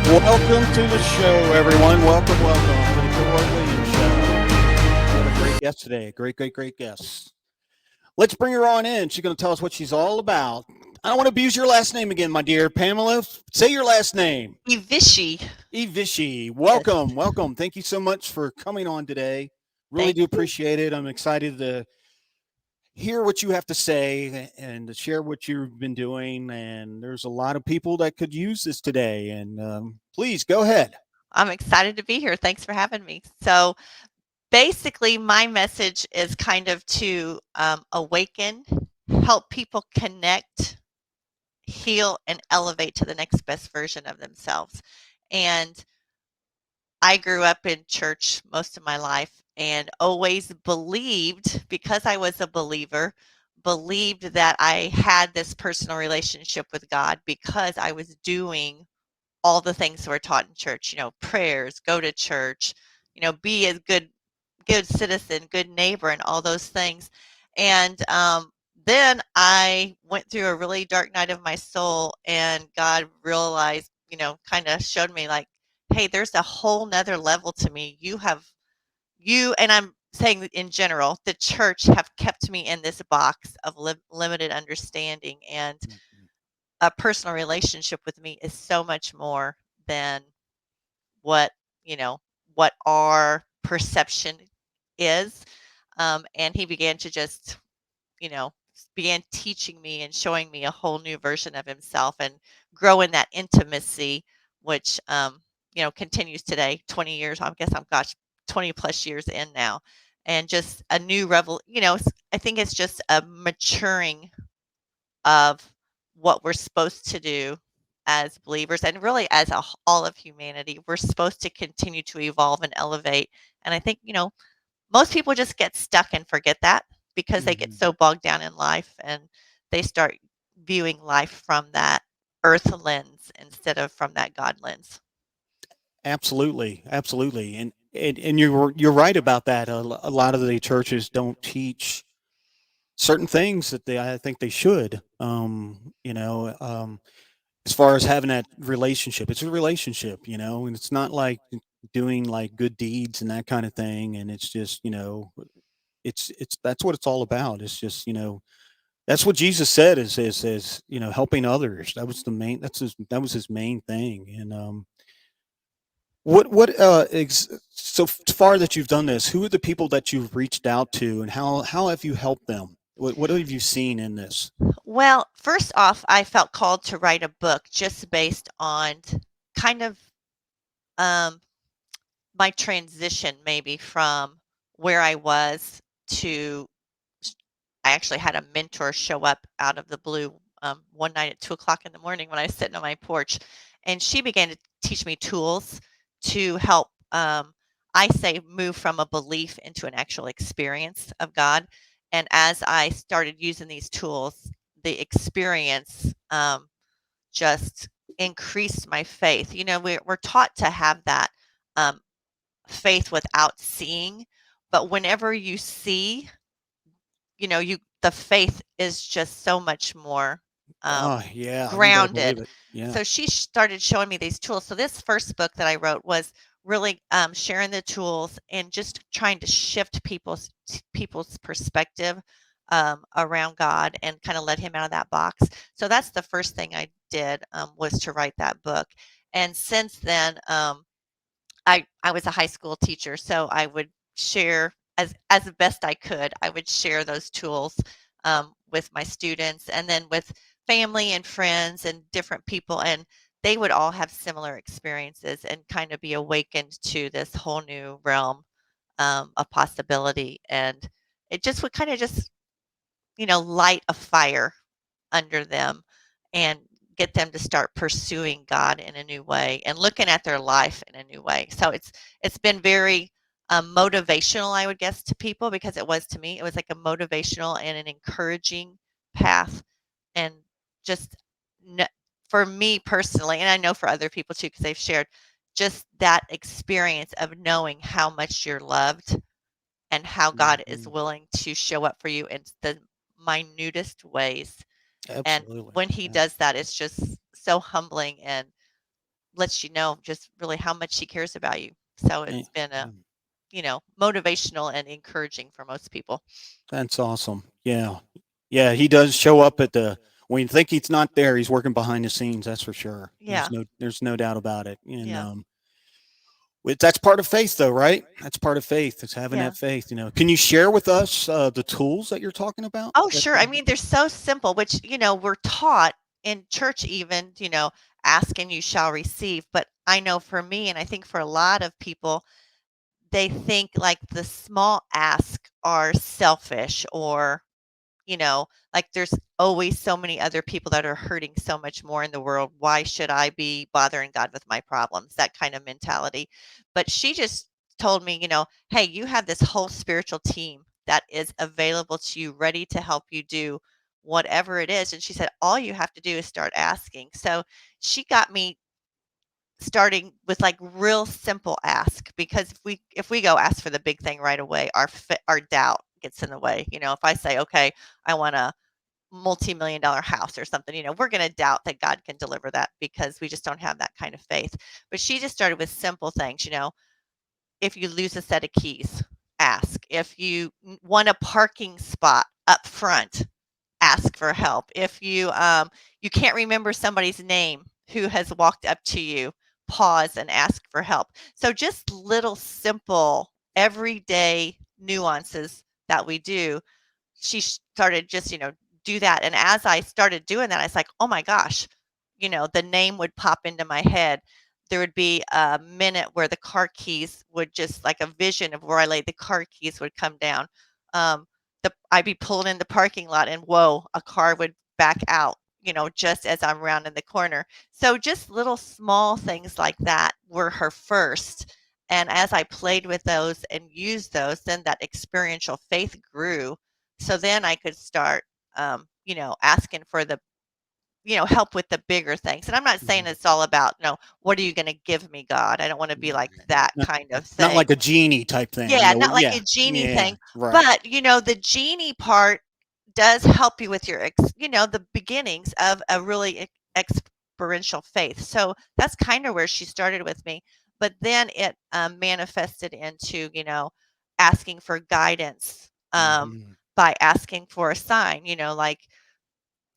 Welcome to the show, everyone. Welcome to the Kilroy Williams Show. What a great guest today. Great guest. Let's bring her on in. She's going to tell us what she's all about. I don't want to abuse your last name again, my dear Pamela. Say your last name. Evischi. Evischi. Yes. Welcome. Thank you so much for coming on today. Really Thank do you. appreciate it. I'm excited to hear what you have to say and to share what you've been doing. And there's a lot of people that could use this today. And please go ahead. I'm excited to be here. Thanks for having me. So, basically, my message is kind of to awaken, help people connect, heal, and elevate to the next best version of themselves. And I grew up in church most of my life and always believed, because I was a believer, believed that I had this personal relationship with God because I was doing all the things that were taught in church, prayers, go to church, be a good citizen, good neighbor, and all those things. And then I went through a really dark night of my soul, and God realized, kind of showed me like, hey, there's a whole nother level to me. And I'm saying in general, the church have kept me in this box of limited understanding, and a personal relationship with me is so much more than what you know what our perception is. And he began to just you know began teaching me and showing me a whole new version of himself, and grow in that intimacy, which continues today, 20 years, I guess, I'm, gosh, 20 plus years in now. And just a new I think it's just a maturing of what we're supposed to do as believers, and really as all of humanity. We're supposed to continue to evolve and elevate. And I think, most people just get stuck and forget that because they get Mhm. so bogged down in life, and they start viewing life from that earth lens instead of from that God lens. Absolutely, and you're right about that. A lot of the churches don't teach certain things that I think they should. As far as having that relationship, it's a relationship, and it's not like doing like good deeds and that kind of thing. And it's just, it's that's what it's all about. It's just, that's what Jesus said is helping others. That was the main. That was his main thing. And so far that you've done this, who are the people that you've reached out to, and how have you helped them? What have you seen in this? Well, first off, I felt called to write a book just based on kind of um, my transition, maybe from where I was to. I actually had a mentor show up out of the blue, one night at 2 o'clock in the morning when I was sitting on my porch, and she began to teach me tools to help. I say, move from a belief into an actual experience of God. And as I started using these tools, the experience just increased my faith. We're taught to have that um, faith without seeing, but whenever you see, you the faith is just so much more Oh yeah, you better believe grounded. it. Yeah. So she started showing me these tools. So this first book that I wrote was really sharing the tools and just trying to shift people's perspective around God, and kind of let him out of that box. So that's the first thing I did, was to write that book. And since then, I was a high school teacher, so I would share as best I could. I would share those tools with my students, and then with family and friends and different people, and they would all have similar experiences and kind of be awakened to this whole new realm of possibility. And it just would kind of just light a fire under them, and get them to start pursuing God in a new way and looking at their life in a new way. So it's been very motivational, I would guess, to people, because it was to me. It was like a motivational and an encouraging path, and just n- for me personally, and I know for other people too, because they've shared just that experience of knowing how much you're loved, and how God is Mhm. willing to show up for you in the minutest ways. And Absolutely. when he Yeah. does that, it's just so humbling and lets you know just really how much he cares about you. So Eh, it's been a, mm, motivational and encouraging for most people. that's awesome. Yeah. Yeah, he does show up at the when you think he's not there, he's working behind the scenes, that's for sure. Yeah. There's no doubt about it. And Yeah. that's part of faith though, right? That's part of faith. It's having Yeah. that faith, you know. Can you share with us the tools that you're talking about? Oh, That sure. I mean, they're so simple, which, we're taught in church even, ask and you shall receive. But I know for me, and I think for a lot of people, they think like the small ask are selfish or, like there's always so many other people that are hurting so much more in the world. Why should I be bothering God with my problems? That kind of mentality. But she just told me, hey, you have this whole spiritual team that is available to you, ready to help you do whatever it is. And she said, all you have to do is start asking. So she got me starting with like real simple ask, because if we go ask for the big thing right away, our doubt gets in the way. If I say, okay, I want a multi-million dollar house or something, we're going to doubt that God can deliver that because we just don't have that kind of faith. But she just started with simple things. If you lose a set of keys, ask. If you want a parking spot up front, ask for help. If you can't remember somebody's name who has walked up to you, pause and ask for help. So just little simple everyday nuances that we do. She started just, do that. And as I started doing that, I was like, oh my gosh, the name would pop into my head. There would be a minute where the car keys would just like a vision of where I laid the car keys would come down. Um, I'd be pulling in the parking lot and whoa, a car would back out, just as I'm rounding the corner. So just little small things like that were her first. And as I played with those and used those, then that experiential faith grew. So then I could start, asking for the, help with the bigger things. And I'm not saying Mhm. it's all about, no, what are you going to give me, God? I don't want to be like that Not kind of not thing. like a genie type thing, Yeah, not like yeah. a genie Yeah, thing, right. but, the genie part does help you with your the beginnings of a really experiential faith. So that's kind of where she started with me. But then it manifested into, asking for guidance, Mhm, by asking for a sign, like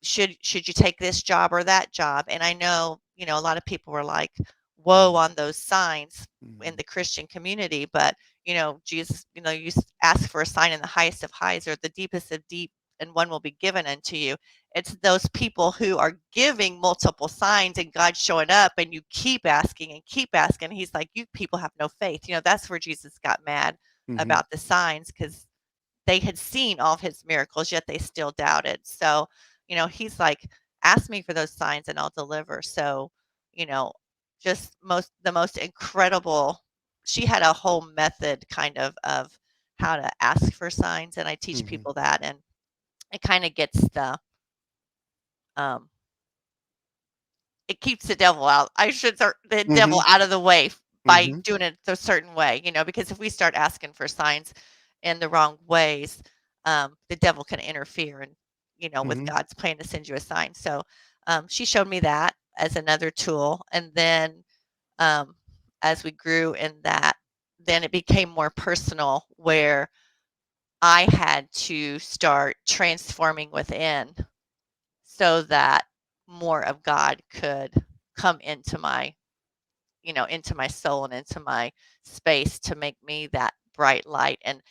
should you take this job or that job? And I know, a lot of people were like, whoa mhm, on those signs in mhm, the Christian community. But, Jesus, ask for a sign in the highest of highs or the deepest of deep, and one will be given unto you. It's those people who are giving multiple signs and God showing up, and you keep asking and keep asking. He's like, you people have no faith. That's where Jesus got mad mhm, about the signs, because they had seen all of his miracles, yet they still doubted. So, he's like, ask me for those signs and I'll deliver. So, you know, just the most incredible. She had a whole method kind of how to ask for signs, and I teach mhm, people that, and it kind of gets um it keeps the devil out. I should start the devil mhm, out of the way by mhm, doing it a certain way, because if we start asking for signs in the wrong ways, the devil can interfere and, with mhm, God's plan to send you a sign. So she showed me that as another tool. And then um, as we grew in that, then it became more personal where I had to start transforming within so that more of God could come into my soul and into my space to make me that bright light. And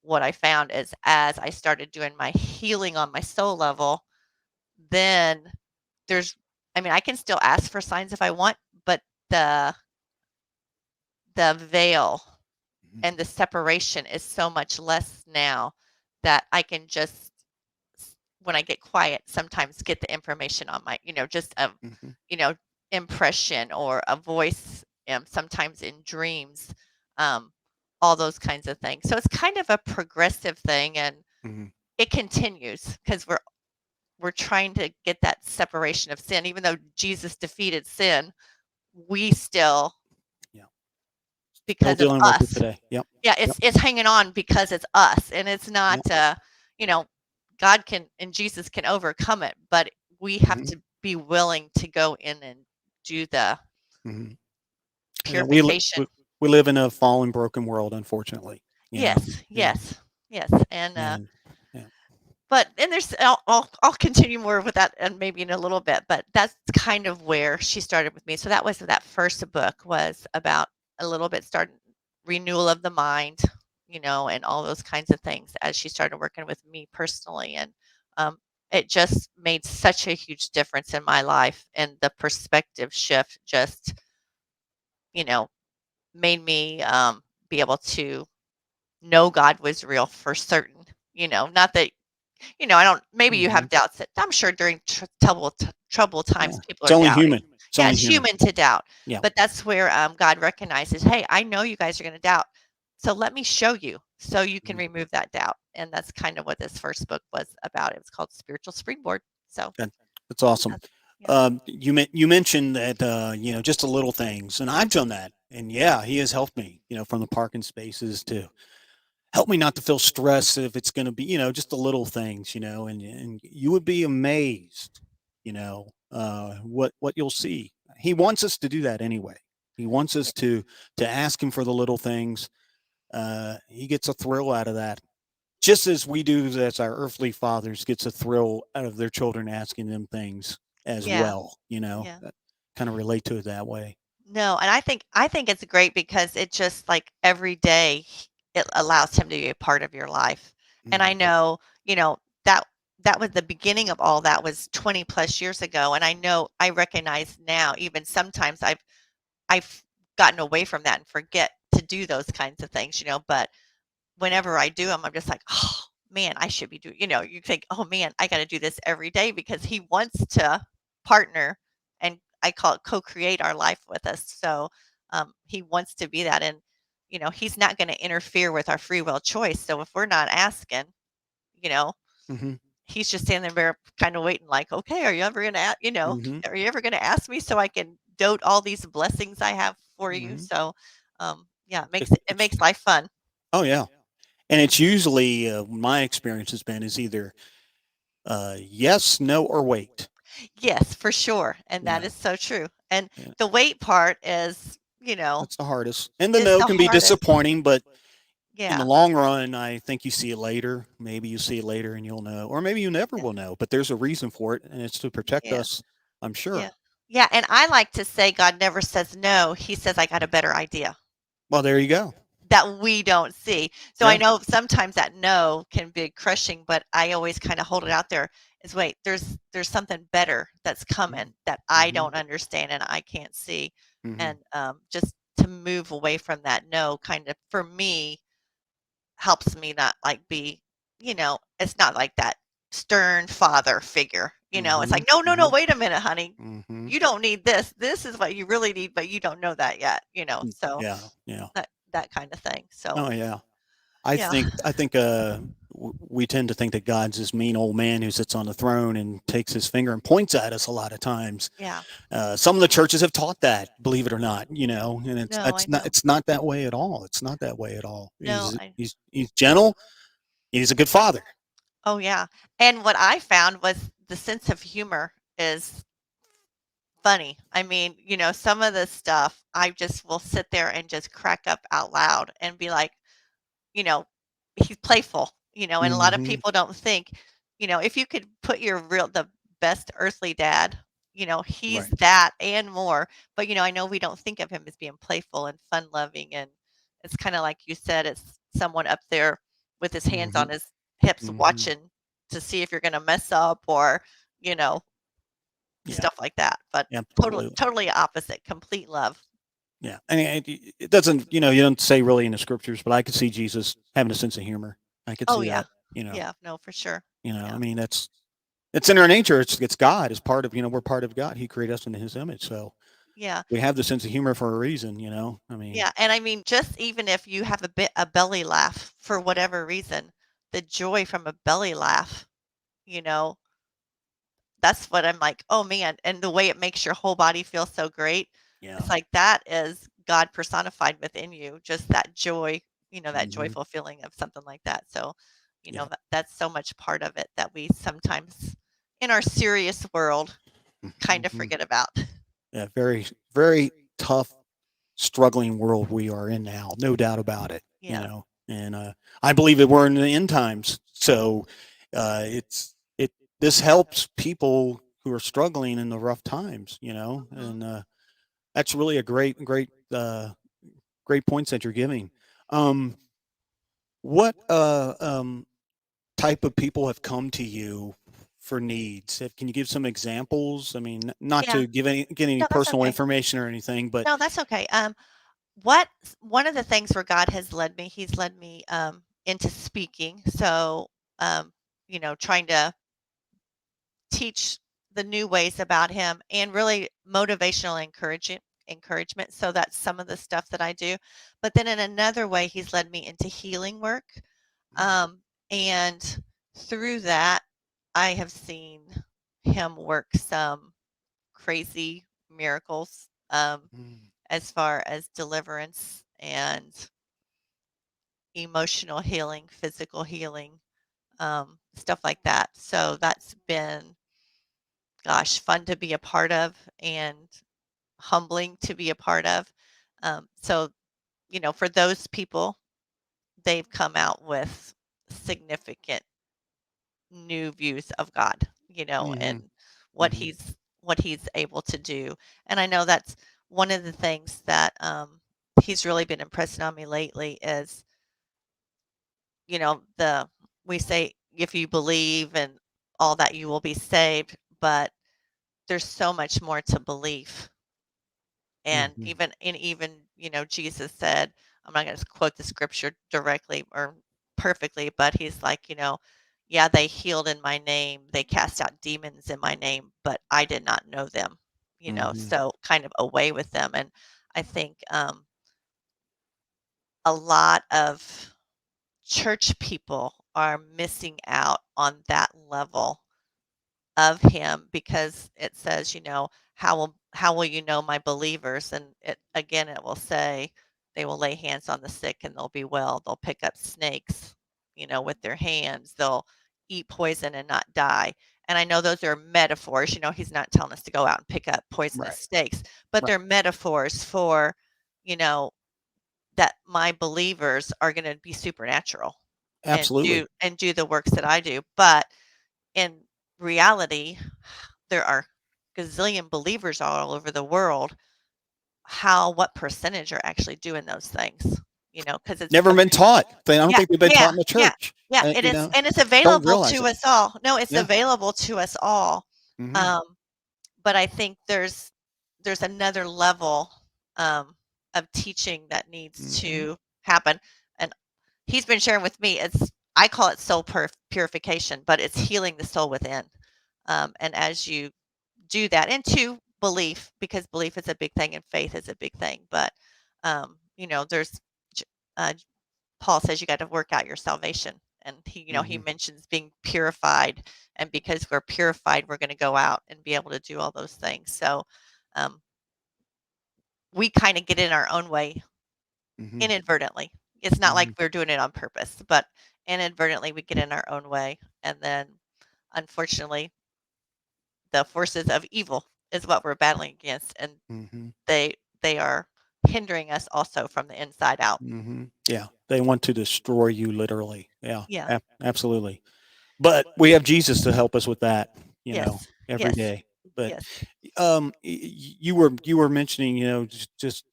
what I found is as I started doing my healing on my soul level, then there's I mean, I can still ask for signs if I want, but the the veil mhm, and the separation is so much less now that I can just when I get quiet, sometimes get the information on my, just a, mhm, you know, impression or a voice, sometimes in dreams, um, all those kinds of things. So it's kind of a progressive thing, and mhm. it continues because we're trying to get that separation of sin. Even though Jesus defeated sin, we still, Yeah. Still because of dealing with it us, today. Yep. yeah, Yep. it's hanging on because it's us, and it's not, Yep. you know, God can and Jesus can overcome it, but we have Mhm, to be willing to go in and do the, Mhm. Yeah, purification. we live in a fallen, broken world, unfortunately, you know? Yes, Yeah, yes, yes, and, and yeah. but and there's I'll continue more with that and maybe in a little bit, but that's kind of where she started with me. So that was that first book was about a little bit starting renewal of the mind, and all those kinds of things as she started working with me personally, and um, it just made such a huge difference in my life, and the perspective shift just you know made me be able to know God was real for certain. Not that I don't maybe you Mhm. have doubts that I'm sure during trouble Yeah. times people It's are only doubting. human. It's Yeah, only it's human. human to doubt, Yeah. but that's where God recognizes, hey, I know you guys are going to doubt, so let me show you so you can Mhm. remove that doubt. And that's kind of what this first book was about. It was called Spiritual Springboard. So That that's awesome. that's, yeah, You mentioned that, just the little things, and I've done that, and yeah, he has helped me, from the parking spaces to help me not to feel stress if it's gonna be, just the little things, and you would be amazed, what you'll see. He wants us to do that anyway. He wants us to ask him for the little things. He gets a thrill out of that, just as we do, as our earthly fathers gets a thrill out of their children asking them things as yeah, well. yeah. Kind of relate to it that way. No, and I think it's great because it just like every day it allows him to be a part of your life. And I Hmm. know, that that was the beginning of all that was 20 plus years ago. And I know I recognize now, even sometimes I've gotten away from that and forget to do those kinds of things, but whenever I do them, I'm just like, oh man, I should be doing, you think, oh man, I got to do this every day because he wants to partner and I call it co-create our life with us. So he wants to be that. And, he's not going to interfere with our free will choice. So if we're not asking, you know, Hmm. he's just standing there kind of waiting like, okay, are you ever going to, Hmm. are you ever going to ask me so I can dote all these blessings I have for you? Hmm. So, yeah, it It, makes it it's makes life fun. Oh yeah, and it's usually, my experience has been, is either yes, no, or wait. Yes, for sure, and You that know, is so true, and yeah, the wait part is, that's the hardest, and the is no the can be hardest. disappointing, but in the Yeah, long run, I think you see it later. Maybe you see it later and you'll know, or maybe you never yeah, will know. But there's a reason for it, and it's to protect yeah, us. I'm yeah. sure. Yeah, and I like to say God never says no, he says, "I got a better idea." Well, there you go. That we don't see. So I Yeah. know sometimes that no can be crushing, but I always kinda hold it out there is, "Wait, there's something better that's coming that I Mm-hmm. don't understand and I can't see." Mm-hmm. And, just to move away from that no kind of for me helps me not like be, it's not like that stern father figure. It's Mm-hmm. like, no, no, no, Mm-hmm. wait a minute, honey. Mm-hmm. You don't need this. This is what you really need, but you don't know that yet, so Yeah. Yeah. that kind of thing. So Oh yeah. yeah, I think we tend to think that God's this mean old man who sits on the throne and takes his finger and points at us a lot of times. yeah. Some of the churches have taught that, believe it or not, and No, I know. it's not that way at all. It's not that way at all. No, I He's gentle. He's a good father. oh yeah. And what I found was the sense of humor is funny. I mean, some of the stuff I just will sit there and just crack up out loud and be like, you know, he's playful, and a lot of Hmm. people don't think, if you could put the best earthly dad, he's Right. that and more. But, I know we don't think of him as being playful and fun loving. And it's kind of like you said, it's someone up there with his hands Hmm. on his hips Hmm. watching to see if you're going to mess up or, you know, Yeah. stuff like that. But totally, Absolutely. totally opposite, complete love. Yeah. I mean, it doesn't. You don't say really in the scriptures, but I could see Jesus having a sense of humor. I could Oh, see yeah. that. You know. Yeah. No, for sure. I Yeah. mean, it's in our nature. It's God. It's part of, we're part of God. He created us in His image, so Yeah. we have the sense of humor for a reason. I mean, Yeah, and I mean, just even if you have a belly laugh for whatever reason, the joy from a belly laugh, you know, that's what I'm like, "Oh, man," and the way it makes your whole body feel so great, yeah. it's like that is God personified within you, just that joy, that Hmm. joyful feeling of something like that, so, Yeah. that's so much part of it that we sometimes, in our serious world, kinda Hmm. forget about. Yeah. Very, very tough, struggling world we are in now, no doubt about it. Yeah. And I believe that we're in the end times. So it this helps people who are struggling in the rough times. Mhm. And that's really a great points that you're giving. Um, what type of people have come to you for needs? Can you give some examples? I mean, not Yeah. to get any No, that's personal okay. information or anything, but No, that's okay. What one of the things where God has led me, He's led me into speaking. So, um, trying to teach the new ways about Him and really motivational encouragement. So that's some of the stuff that I do. But then in another way, He's led me into healing work. Um, and through that, I have seen Him work some crazy miracles, mm, as far as deliverance and emotional healing, physical healing, stuff like that. So that's been, gosh, fun to be a part of and humbling to be a part of. So, for those people, they've come out with significant new views of God, mhm, and what mhm, he's able to do. And I know that's one of the things that he's really been impressing on me lately is, the we say if you believe and all that you will be saved, but there's so much more to belief. And mhm, even, Jesus said, I'm not going to quote the scripture directly or perfectly, but he's like, yeah, they healed in my name, they cast out demons in my name, but I did not know them, mhm, so kind of away with them. And I think a lot of church people are missing out on that level of him because it says, how will you know my believers? And it again, it will say they will lay hands on the sick and they'll be well. They'll pick up snakes, with their hands. They'll eat poison and not die. And I know those are metaphors. He's not telling us to go out and pick up poisonous right, snakes, but right, they're metaphors for, you know, that my believers are going to be supernatural and absolutely. do the works that I do. But in reality, there are gazillion believers all over the world. What percentage are actually doing those things? Because it's Never been taught. I don't yeah, think they've been yeah, taught in the yeah, church. yeah. It You is, know, and it's don't available realize to it. us all. No, it's Yeah. available to us all. Mhm, Um, but I think there's another level um, of teaching that needs mhm, to happen. And he's been sharing with me. I call it soul purification, but it's healing the soul within. And as you do that, into belief, because belief is a big thing and faith is a big thing. But there's uh, Paul says you got to work out your salvation, and he mhm, mentions being purified, and because we're purified, we're going to go out and be able to do all those things. So um, we kind of get in our own way mhm, inadvertently. It's not like mhm, we're doing it on purpose, but inadvertently we get in our own way, and then unfortunately the forces of evil is what we're battling against, and mhm, they they are hindering us also from the inside out. mhm. Yeah, they want to destroy you literally. Yeah, Yeah. absolutely. But we have Jesus to help us with that, Yes. every Yes. day. But Yes. you were mentioning, just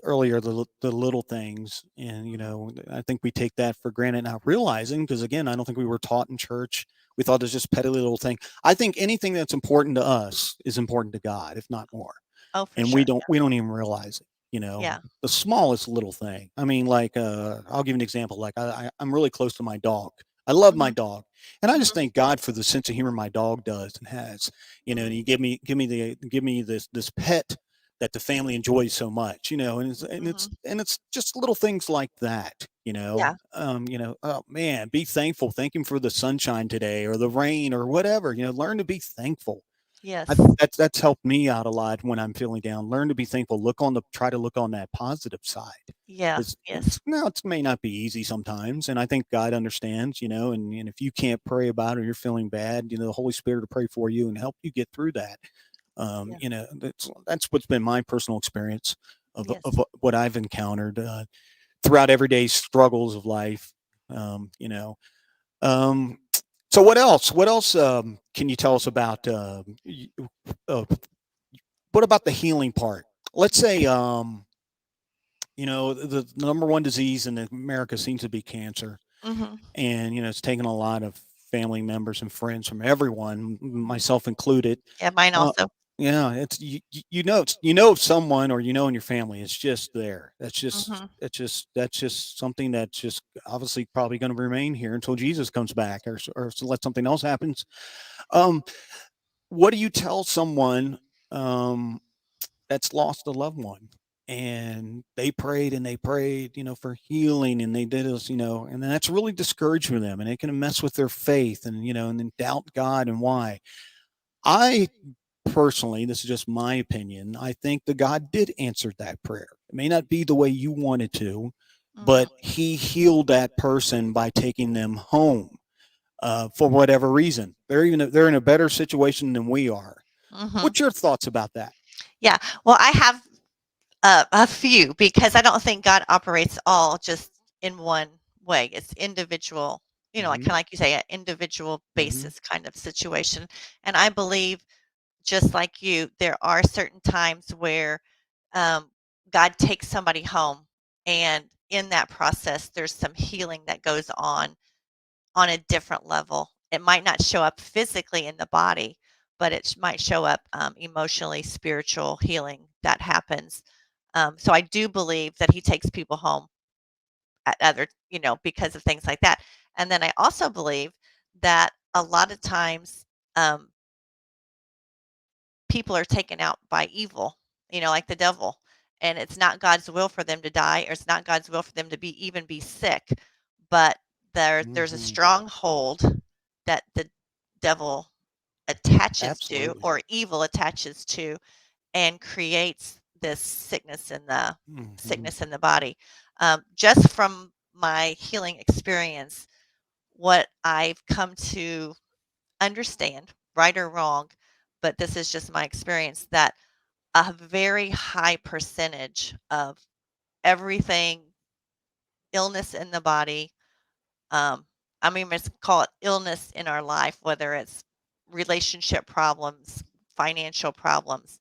earlier the little things, and Mhm. I think we take that for granted, not realizing, because again, I don't think we were taught in church. We thought it's just petty little thing. I think anything that's important to us is important to God, if not more, Oh, for and sure. we don't even realize it. Yeah. The smallest little thing. I mean, like, I'll give an example. Like, I'm really close to my dog. I love my Mhm. dog, and I just Mhm. thank God for the sense of humor my dog does and has. And Mhm. he give me this pet that the family enjoys so much. Mhm. And it's just little things like that. Yeah. Oh man, be thankful. Thank him for the sunshine today or the rain or whatever. Learn to be thankful. I Yes. think that's helped me out a lot when I'm feeling down. Learn to be thankful. Try to look on that positive side. Yeah. Yes. It may not be easy sometimes, and I think God understands. And if you can't pray about it or you're feeling bad, the Holy Spirit will pray for you and help you get through that. Yeah. That's what's been my personal experience. Yes. what I've encountered throughout everyday struggles of life. You know, um, so what else? What else can you tell us about? Uh, what about the healing part? Let's say, the number one disease in America seems to be cancer, Mhm. and it's taken a lot of family members and friends from everyone, myself included. Yeah, mine Uh, also. yeah, it's someone, or in your family. It's just there. Mhm. That's just something that's just obviously probably going to remain here until Jesus comes back, or let something else happens. Um, what do you tell someone um, that's lost a loved one? And they prayed, for healing, and they did this, and then that's really discouraging for them, and it can mess with their faith, and then doubt God and why. I personally, this is just my opinion, I think that God did answer that prayer. It may not be the way you wanted to, Mhm. but He healed that person by taking them home for whatever reason. They're in a better situation than we are. Mhm. What's your thoughts about that? Yeah. Well, I have a few because I don't think God operates all just in one way. It's individual, like Hmm. kind of like you say, an individual Hmm. basis kind of situation. And I believe, just like you, there are certain times where um, God takes somebody home, and in that process, there's some healing that goes on a different level. It might not show up physically in the body, but it might show up emotionally, spiritual healing that happens. So I do believe that he takes people home at other, because of things like that. And then I also believe that a lot of times um, people are taken out by evil, like the devil. And it's not God's will for them to die, or it's not God's will for them to be sick. But there's a Hmm. stronghold that the devil attaches to, Absolutely. or evil attaches to, and creates this Hmm. sickness in the body. Just from my healing experience, what I've come to understand, right or wrong, but this is just my experience, that a very high percentage of everything, illness in the body, um, I mean, let's call it illness in our life, whether it's relationship problems, financial problems,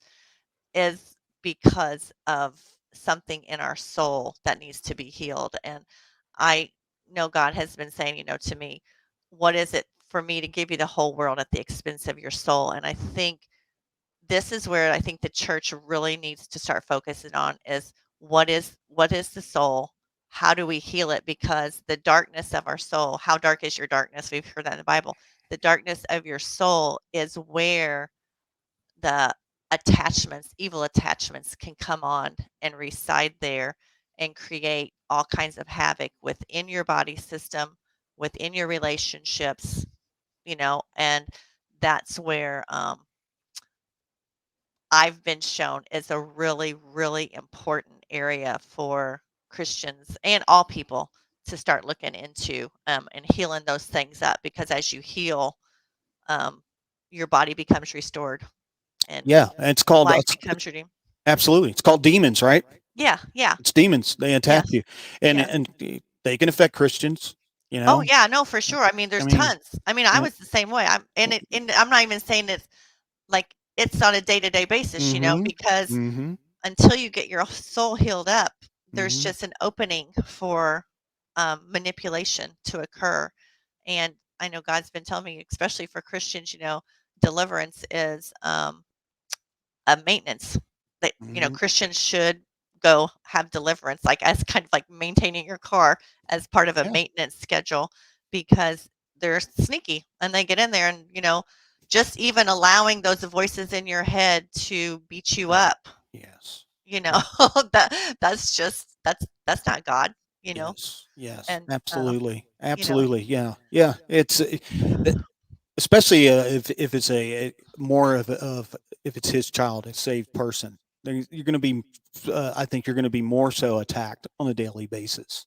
is because of something in our soul that needs to be healed. And I know God has been saying, to me, what is it for me to give you the whole world at the expense of your soul? And I think this is where I think the church really needs to start focusing on is what is the soul? How do we heal it? Because the darkness of our soul, how dark is your darkness? We've heard that in the Bible. The darkness of your soul is where the attachments, evil attachments, can come on and reside there and create all kinds of havoc within your body system, within your relationships, and that's where I've been shown is a really, really important area for Christians and all people to start looking into, and healing those things up, because as you heal, um, your body becomes restored and Yeah, and it's called life becomes redeemed. absolutely. It's called demons, right? Yeah, yeah, It's demons. They attack yes, you, and yes. and they can affect Christians. You Oh, know, yeah, no, for sure. I mean, I there's mean, tons. I mean, I yeah. was the same way. And I'm not even saying it's like it's on a day-to-day basis, Mm-hmm. because Mm-hmm. until you get your soul healed up, there's Mm-hmm. just an opening for manipulation to occur. And I know God's been telling me, especially for Christians, deliverance is a maintenance that Mm-hmm. Christians should go have deliverance, like as kind of like maintaining your car as part of a Yeah. maintenance schedule, because they're sneaky and they get in there, and just even allowing those voices in your head to beat you up, Yes. you know Yeah. that's not God, Yes. Yes. and Absolutely. you know Absolutely. Yeah. Yeah. It's especially if it's more of if it's his child, a saved person. You're going to be, I think you're going to be more so attacked on a daily basis.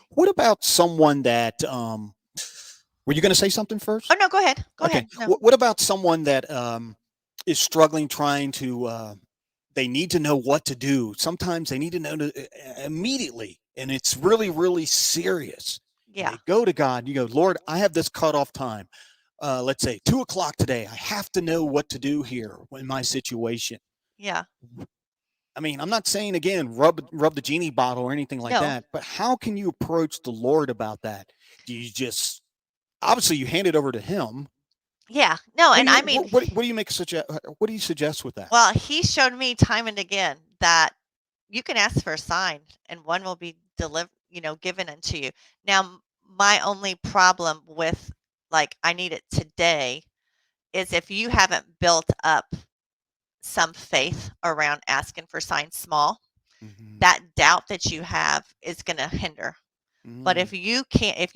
What about someone that were you going to say something Oh, first? no, go ahead, go Okay. ahead. No. What about someone that is struggling trying to they need to know what to do. Sometimes they need to know immediately, and it's really, really serious. And Yeah. they go to God. You go, Lord, I have this cutoff time. Let's say 2 o'clock today. I have to know what to do here in my situation. Yeah. I mean, I'm not saying again, rub the genie bottle or anything like No. that, but how can you approach the Lord about that? Do you just obviously you hand it over to Him? Yeah. No, What do and you I mean, what do you make such a what do you suggest with that? well, he showed me time and again that you can ask for a sign and one will be given unto you. Now, my only problem with like I need it today is if you haven't built up some faith around asking for signs small, Hmm. that doubt that you have is going to hinder. But Mm, if you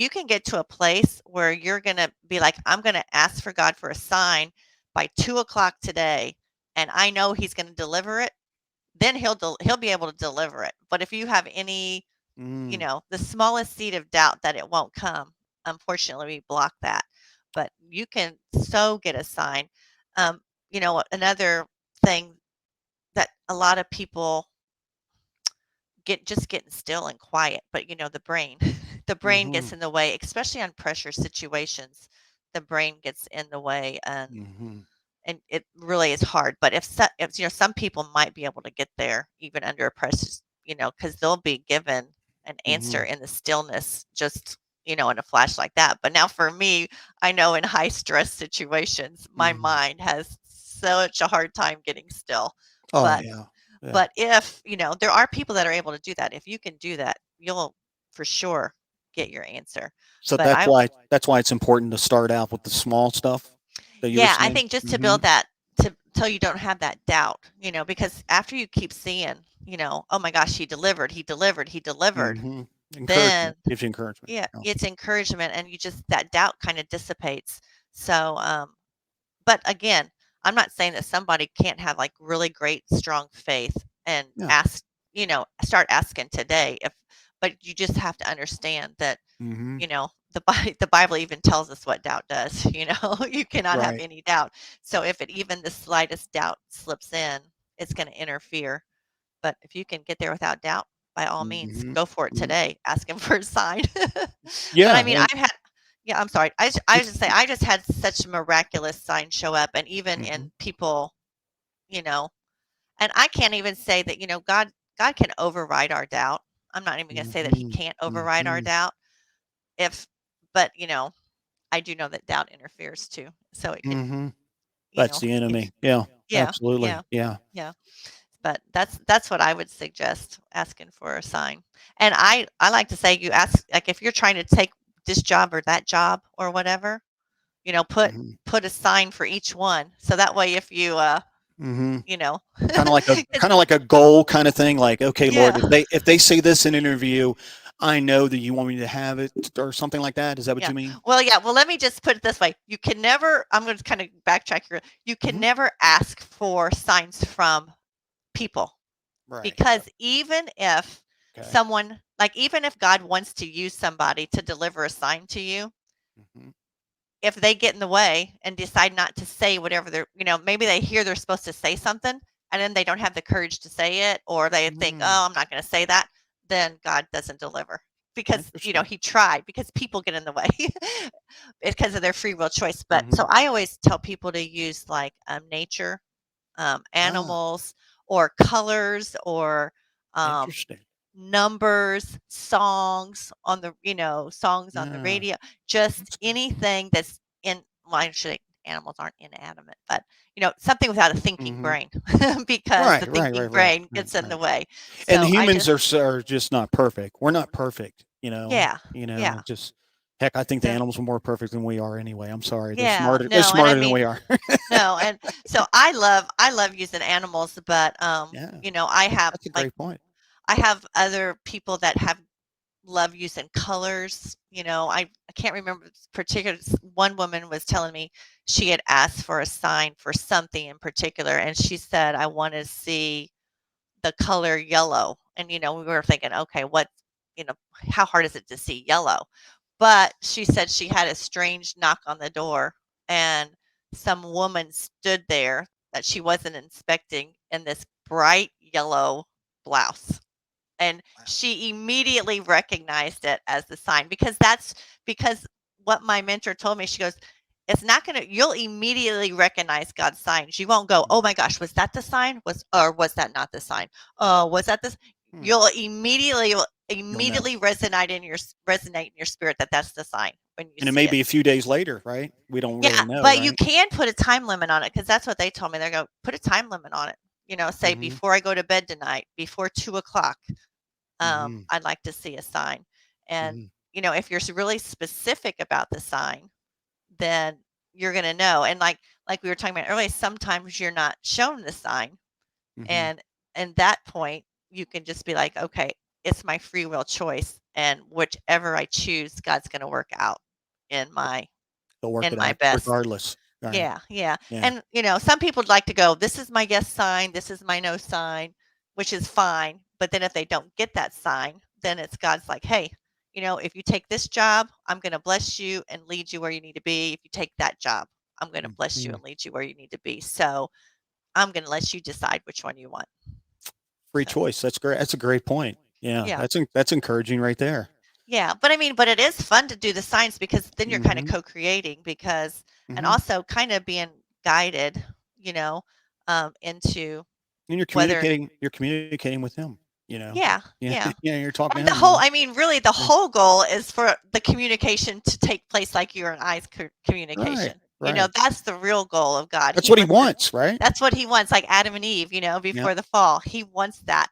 can get to a place where you're going to be like, I'm going to ask for God for a sign by 2 o'clock today, and I know He's going to deliver it, then he'll be able to deliver it. But if you have any, mm, the smallest seed of doubt that it won't come, unfortunately, we block that. But you can so get a sign. Um, another thing that a lot of people getting still and quiet, but the brain, the brain mhm, gets in the way, especially on pressure situations. The brain gets in the way, mhm, and it really is hard. But if some people might be able to get there even under a pressure, because they'll be given an answer mhm, in the stillness, just in a flash like that. But now for me, I know in high stress situations, my mhm. mind has such a hard time getting still. Oh, But yeah, yeah. but if there are people that are able to do that. If you can do that, you'll for sure get your answer. So But that's why it's important to start out with the small stuff that you were yeah, I saying? think just to build Mhm, that to till you don't have that doubt, because after you keep seeing, oh my gosh, he delivered, he delivered, mhm. then Encouragement, gives you encouragement, yeah, yeah. it's encouragement and you just that doubt kind of dissipates. So, but again, I'm not saying that somebody can't have like really great strong faith and Yeah, start asking today if but you just have to understand that mhm, the Bible even tells us what doubt does. You cannot have right, any doubt. So if it even the slightest doubt slips in, it's going to interfere. But if you can get there without doubt, by all means, mhm, go for it mhm. today. Ask him for a sign. But I Yeah, mean, and I've had yeah, I'm sorry. I was it's just say I just had such miraculous signs show up, and even mhm, in people, you know, and I can't even say that God can override our doubt. I'm not even going to say that He mhm, can't override our mhm, doubt. If, but I do know that doubt interferes too. So it can, mhm. That's the if enemy. Yeah, yeah, yeah, absolutely, yeah. yeah. But that's what I would suggest asking for a sign. And I like to say you ask like if you're trying to take this job or that job or whatever, put Mhm, put a sign for each one. So that way if you mhm. you know it's, Kinda like a goal kinda thing, like, "Okay, Lord, yeah. if they say this in an interview, I know that you want me to have it," or something like that. Is that what Yeah. you mean? Well, yeah. Well, let me just put it this way. You can never, I'm going to kind of backtrack here. You can Mhm. never ask for signs from people Right. because even if Okay. even if God wants to use somebody to deliver a sign to you, Mhm. if they get in the way and decide not to say whatever maybe they hear they're supposed to say something and then they don't have the courage to say it or they think, Mm, oh, I'm not going to say that, then God doesn't deliver because, interesting. he tried because people get in the way because of their free will choice. But so Mhm. I always tell people to use like nature, Ah, animals, or colors, or um, interesting. numbers, songs on songs on the Yeah, radio, just that's good. anything that's well, actually, animals aren't inanimate, but something without a thinking Mhm. brain, because the Right, right, thinking right, right, brain right, gets in the right. way. And So I humans just, are just not perfect. We're not perfect, yeah, yeah, just heck, I think the so animals are more perfect than we are anyway. I'm sorry. yeah, They're no, and I smarter than mean, we are. no, and so I love using animals, but Yeah, I have that's a like great point. I have other people that have love using colors. I can't remember particular. One woman was telling me she had asked for a sign for something in particular, and she said, "I want to see the color yellow." And we were thinking, okay, you know, how hard is it to see yellow? But she said she had a strange knock on the door, and some woman stood there that she wasn't inspecting, and this bright yellow blouse. And she immediately recognized it as the sign, because what my mentor told me, she goes, it's not going to, you'll immediately recognize God's signs. You won't go, oh my gosh, was that the sign? Or was that not the sign? Oh, was that this? Hmm. You'll immediately, You'll know. resonate in your spirit that that's the sign when you And it see may it. be a few days later, right? We don't Yeah, really know, but you right? can put a time limit on it, because that's what they told me. They go, put a time limit on it. Say Mhm. before I go to bed tonight, before 2 o'clock, Mhm. I'd like to see a sign. And, Mhm. if you're really specific about the sign, then you're going to know. And like we were talking about earlier, sometimes you're not shown the sign. Mhm. And that point, you can just be like, okay, it's my free will choice. And whichever I choose, God's going to work out in my, They'll work in it my out best. regardless. Right. Yeah, yeah. Yeah. And, some people would like to go, this is my yes sign, this is my no sign, which is fine. But then if they don't get that sign, then it's God's like, hey, if you take this job, I'm going to bless you and lead you where you need to be. If you take that job, I'm going to bless you Mhm. and lead you where you need to be. So I'm going to let you decide which one you want. Free So, choice. That's great. That's a great point. Yeah, yeah. that's encouraging right there. Yeah, but I mean, but it is fun to do the signs, because then you're kind of Mhm. co-creating, and Mhm. also kind of being guided, you know, into And whether. you're communicating with him, you know? Yeah, Yeah. yeah. Yeah, you're talking And to him, you know? I mean, really, the Yeah. whole goal is for the communication to take place like you and I's Right. communication. Right. That's the real goal of God. That's He what he wants to, wants, right? that's what he wants, like Adam and Eve, Yep. before the fall. He wants that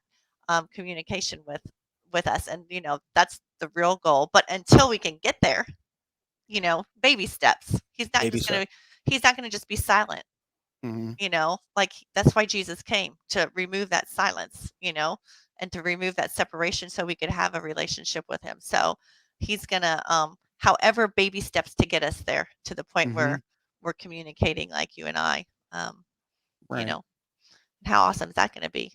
communication with us, and that's the real goal. But until we can get there, baby steps. Baby step. He's not gonna just be silent. Mhm. Like, that's why Jesus came, to remove that silence, and to remove that separation so we could have a relationship with him. So he's gonna, however, baby steps to get us there to the point Mhm. where we're communicating like you and I. Um, you Right. know, how awesome is that gonna be?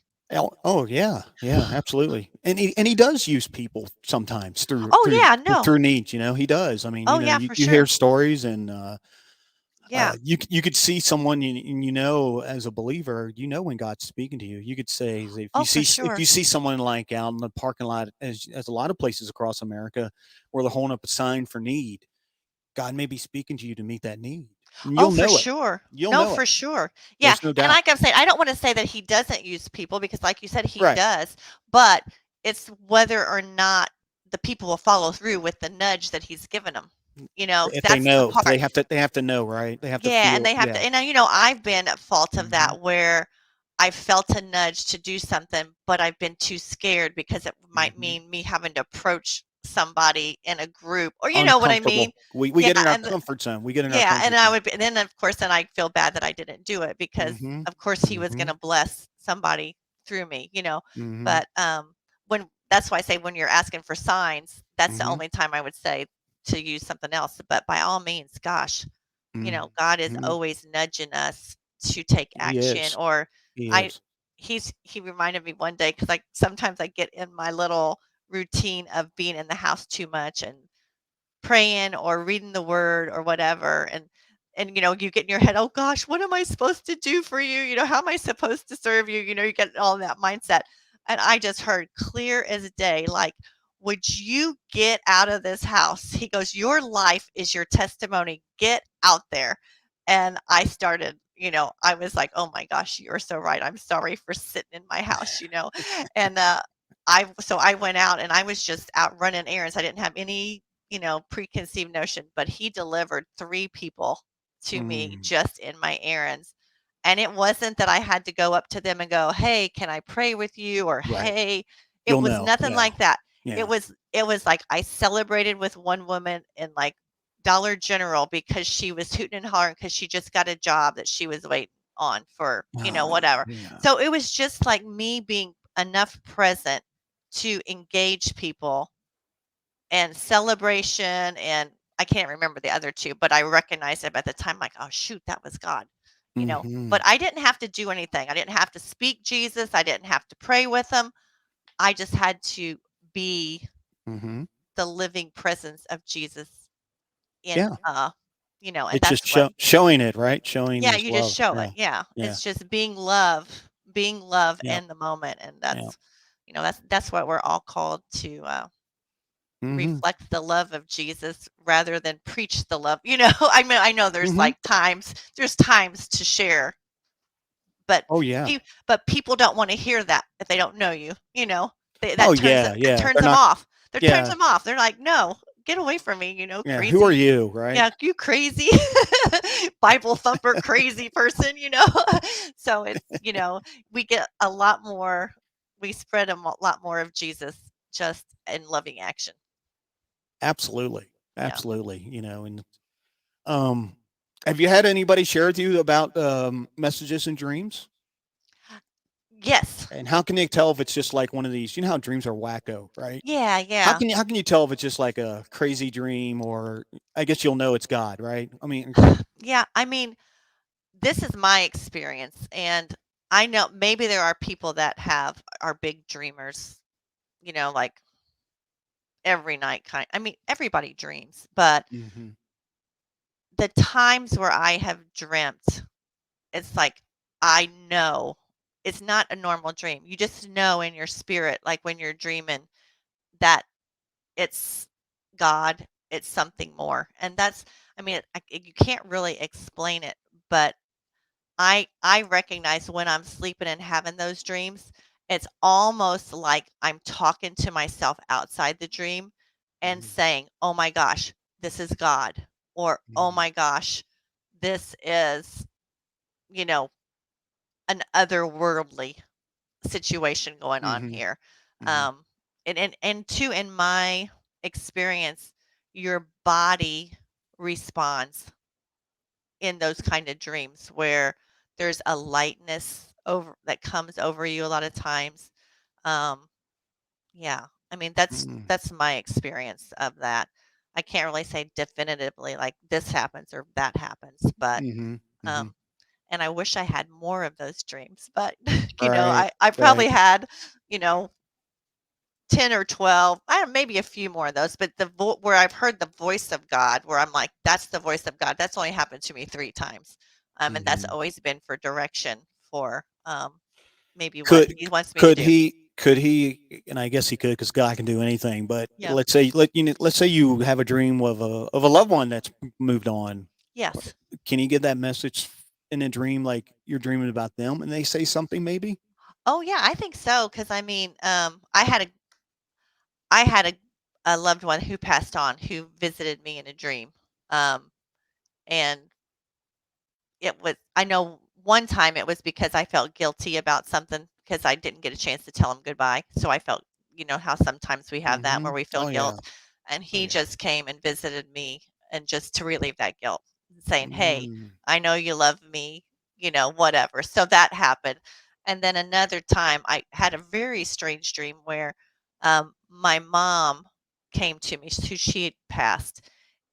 Oh, yeah, yeah, absolutely. And he does use people sometimes Oh yeah, no. through needs, he does. I mean, Oh yeah, for you hear sure. stories and, Yeah. you could see someone as a believer, when God's speaking to you. You could say Oh, for if sure. you see someone like out in the parking lot, as a lot of places across America where they're holding up a sign for need, God may be speaking to you to meet that need, and Oh, you'll for know it. sure. You'll No, know it. for sure. Yeah, There's no and doubt. like I'm saying, I don't wanna say that he doesn't use people, because like you said, he Right. does, but it's whether or not the people will follow through with the nudge that he's given them. If they That's the know, part. they have to know, right? They have to Yeah, and feel. they have to, Yeah. and I've been at fault of Mhm. that, where I felt a nudge to do something, but I've been too scared because it might Mhm. mean me having to approach somebody in a group, or you know what I mean? Uncomfortable. We Yeah, get in our and comfort zone. We get in our yeah, and comfort I zone. would be, and then of course, then I feel bad that I didn't do it, because Mhm. of course he was Mhm. gonna bless somebody through me. Mhm. But when that's why I say, when you're asking for signs, that's the Mhm. only time I would say to use something else. But by all means, gosh, Mhm. God is Mhm. always nudging us to take He action. is. Or He I is. he reminded me one day, because sometimes I get in my little routine of being in the house too much and praying or reading the word or whatever, and you get in your head, oh gosh, what am I supposed to do for you, how am I supposed to serve you, you get all that mindset. And I just heard clear as day, like, would you get out of this house? He goes, your life is your testimony, get out there. And I started, I was like, oh my gosh, you're so right, I'm sorry for sitting in my house. And I went out, and I was just out running errands. I didn't have any preconceived notion, but he delivered 3 people to me Mm. just in my errands. And it wasn't that I had to go up to them and go, "Hey, can I pray with you?" or Right. "Hey," it You'll was know. nothing Yeah. like that. It Yeah. was it was like I celebrated with one woman in, like, Dollar General, because she was hooting and hollering because she just got a job that she was waiting on for, whatever. Yeah. So it was just like me being enough present to engage people, and celebration, and I can't remember the other 2, but I recognized them at the time, like, "Oh, shoot, that was God." Mhm. But I didn't have to do anything. I didn't have to speak Jesus, I didn't have to pray with them. I just had to be Mhm. the living presence of Jesus in, Yeah. and It's just that's what. showing it, right? Showing Yeah, his you just love. show it, Yeah. yeah. Yeah. It's just being love, being love Yep. in the moment, and Yep. that's what we're all called to Mhm. reflect the love of Jesus rather than preach the love. I mean, I know there's Mhm. like times to share, but Oh, yeah. people don't want to hear that if they don't know you. Oh, That yeah, that yeah. turns They're them not off. That turns yeah, them off. They're like, no, get away from me. yeah. Who are Crazy. you, right? Yeah, you crazy Bible thumper, crazy person. So we get a lot more. We spread lot more of Jesus just in loving action. Absolutely. Yeah. Absolutely, and, um, have you had anybody share with you about, messages and dreams? Yes. And how can they tell if it's just like one of these how dreams are wacko, right? Yeah. How Yeah. can you tell if it's just like a crazy dream or I guess you'll know it's God, right? I mean Yeah. I mean, this is my experience, and I know maybe there are people that are big dreamers, like every night kind. I mean, everybody dreams, but Mhm. the times where I have dreamt, it's like I know it's not a normal dream. You just know in your spirit, like when you're dreaming, that it's God, it's something more. And I mean, you can't really explain it, but I recognize when I'm sleeping and having those dreams, it's almost like I'm talking to myself outside the dream and Mhm. saying, "Oh my gosh, this is God," or "Oh Mhm. my gosh, this is, you know, an otherworldly situation going on Mhm. here." Mhm. Um, and two, in my experience, your body responds in those kind of dreams where there's a lightness over that comes over you a lot of times. Um, yeah, I mean Mhm. that's my experience of that. I can't really say definitively like this happens or that happens, but Mhm. Mhm. um, and I wish I had more of those dreams. But Right. I Right. probably had you know 10 or 12, I don't maybe a few more of those, but where I've heard the voice of God, where I'm like, "That's the voice of God," that's only happened to me 3 times, and that's Mhm. always been for direction for, maybe what Could he wants me to could do. he and I guess he could because God can do anything, but Yeah. let's say you have a dream of a loved one that's moved on. Yes. Can you get that message in a dream like you're dreaming about them and they say something maybe? Oh, yeah, I think so. Because I mean, I had a loved one who passed on who visited me in a dream, um, and it was I know one time it was because I felt guilty about something because I didn't get a chance to tell him goodbye, so I felt how sometimes we have that where Mhm. we feel Oh, yeah. guilt, and Oh, he yeah. just came and visited me and just to relieve that guilt, saying, "Hey, Mm. I know you love me," whatever. So that happened. And then another time I had a very strange dream where my mom came to me, who she had passed,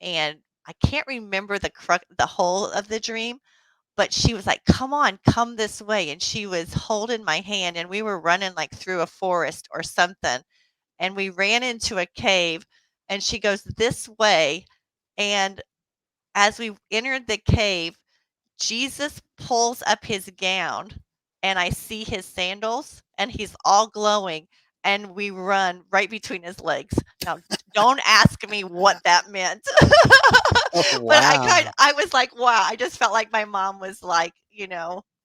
and I can't remember the whole of the dream, but she was like, "Come on, come this way," and she was holding my hand, and we were running, like, through a forest or something, and we ran into a cave, and she goes, "This way," and as we entered the cave, Jesus pulls up his gown, and I see his sandals, and he's all glowing, and we run right between his legs. Now, don't ask me what that meant. Oh, But wow. I was like, "Wow," I just felt like my mom was like,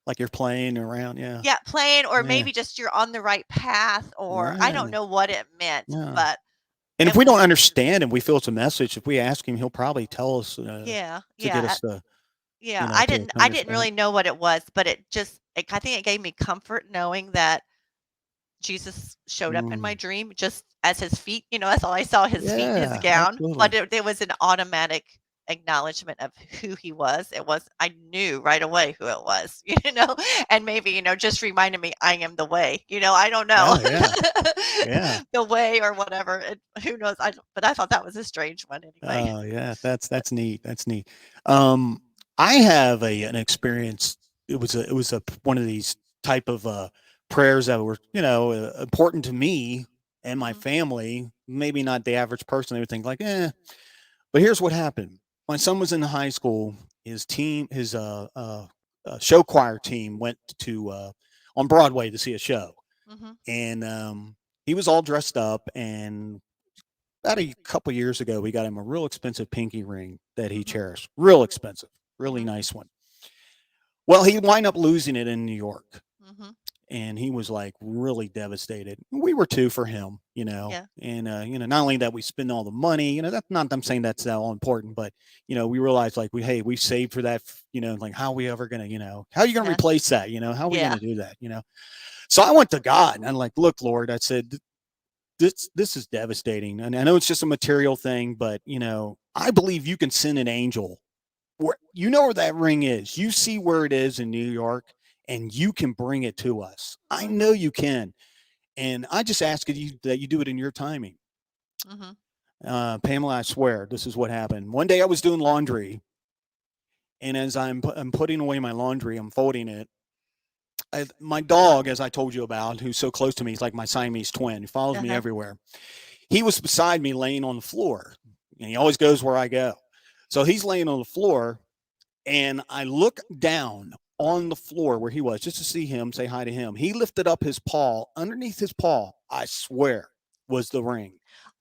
Like you're playing around, yeah. yeah, playing, or Yeah. maybe just you're on the right path, or I don't Yeah. know what it meant, Yeah. but And if it we was don't understand and we feel it's a message, if we ask him, he'll probably tell us, yeah, to get yeah. us to, Yeah, to I didn't understand. really know what it was, but I think it gave me comfort knowing that Jesus showed up in my Mm. dream just as his feet, that's all I saw, his feet and his Yeah, gown, but absolutely. it was an automatic acknowledgement of who he was. I knew right away who it was, and maybe, just reminded me I am the way, I don't know. Oh, yeah. Yeah. The way or whatever, who knows? But I thought that was a strange one anyway. Oh, yeah, But that's neat, that's neat. Um, I have an experience. It was one of these type of, prayers that were, important to me and my mhm, family, maybe not the average person. They would think like, "Eh." But here's what happened. My son was in high school. His show choir team went to, on Broadway to see a show, Mhm. and he was all dressed up. And about a couple years ago, we got him a real expensive pinky ring that he Mhm. cherished, real expensive, really Mhm. nice one. Well, he wound up losing it in New York, Mhm. and he was like really devastated. We were too for him, Yeah. and not only that we spend all the money, that's not, I'm saying that's all important, but we realized like we saved for that, like how are we ever gonna, how are you gonna Yeah. replace that, how are we Yeah. gonna do that, So I went to God and I'm like, look, Lord, I said, this is devastating, and I know it's just a material thing, but I believe you can send an angel where where that ring is. You see where it is in New York, and you can bring it to us. I know Mhm. you can, and I just ask you that you do it in your timing. Mhm. Pamela, I swear, this is what happened. One day I was doing laundry, and as I'm putting away my laundry, I'm folding it. My dog, as I told you about, who's so close to me, he's like my Siamese twin. He follows me Uh-huh. everywhere. He was beside me, laying on the floor, and he always goes where I go. So he's laying on the floor, and I look down on the floor where he was just to see him, say hi to him. He lifted up his paw. Underneath his paw, I swear, was the ring.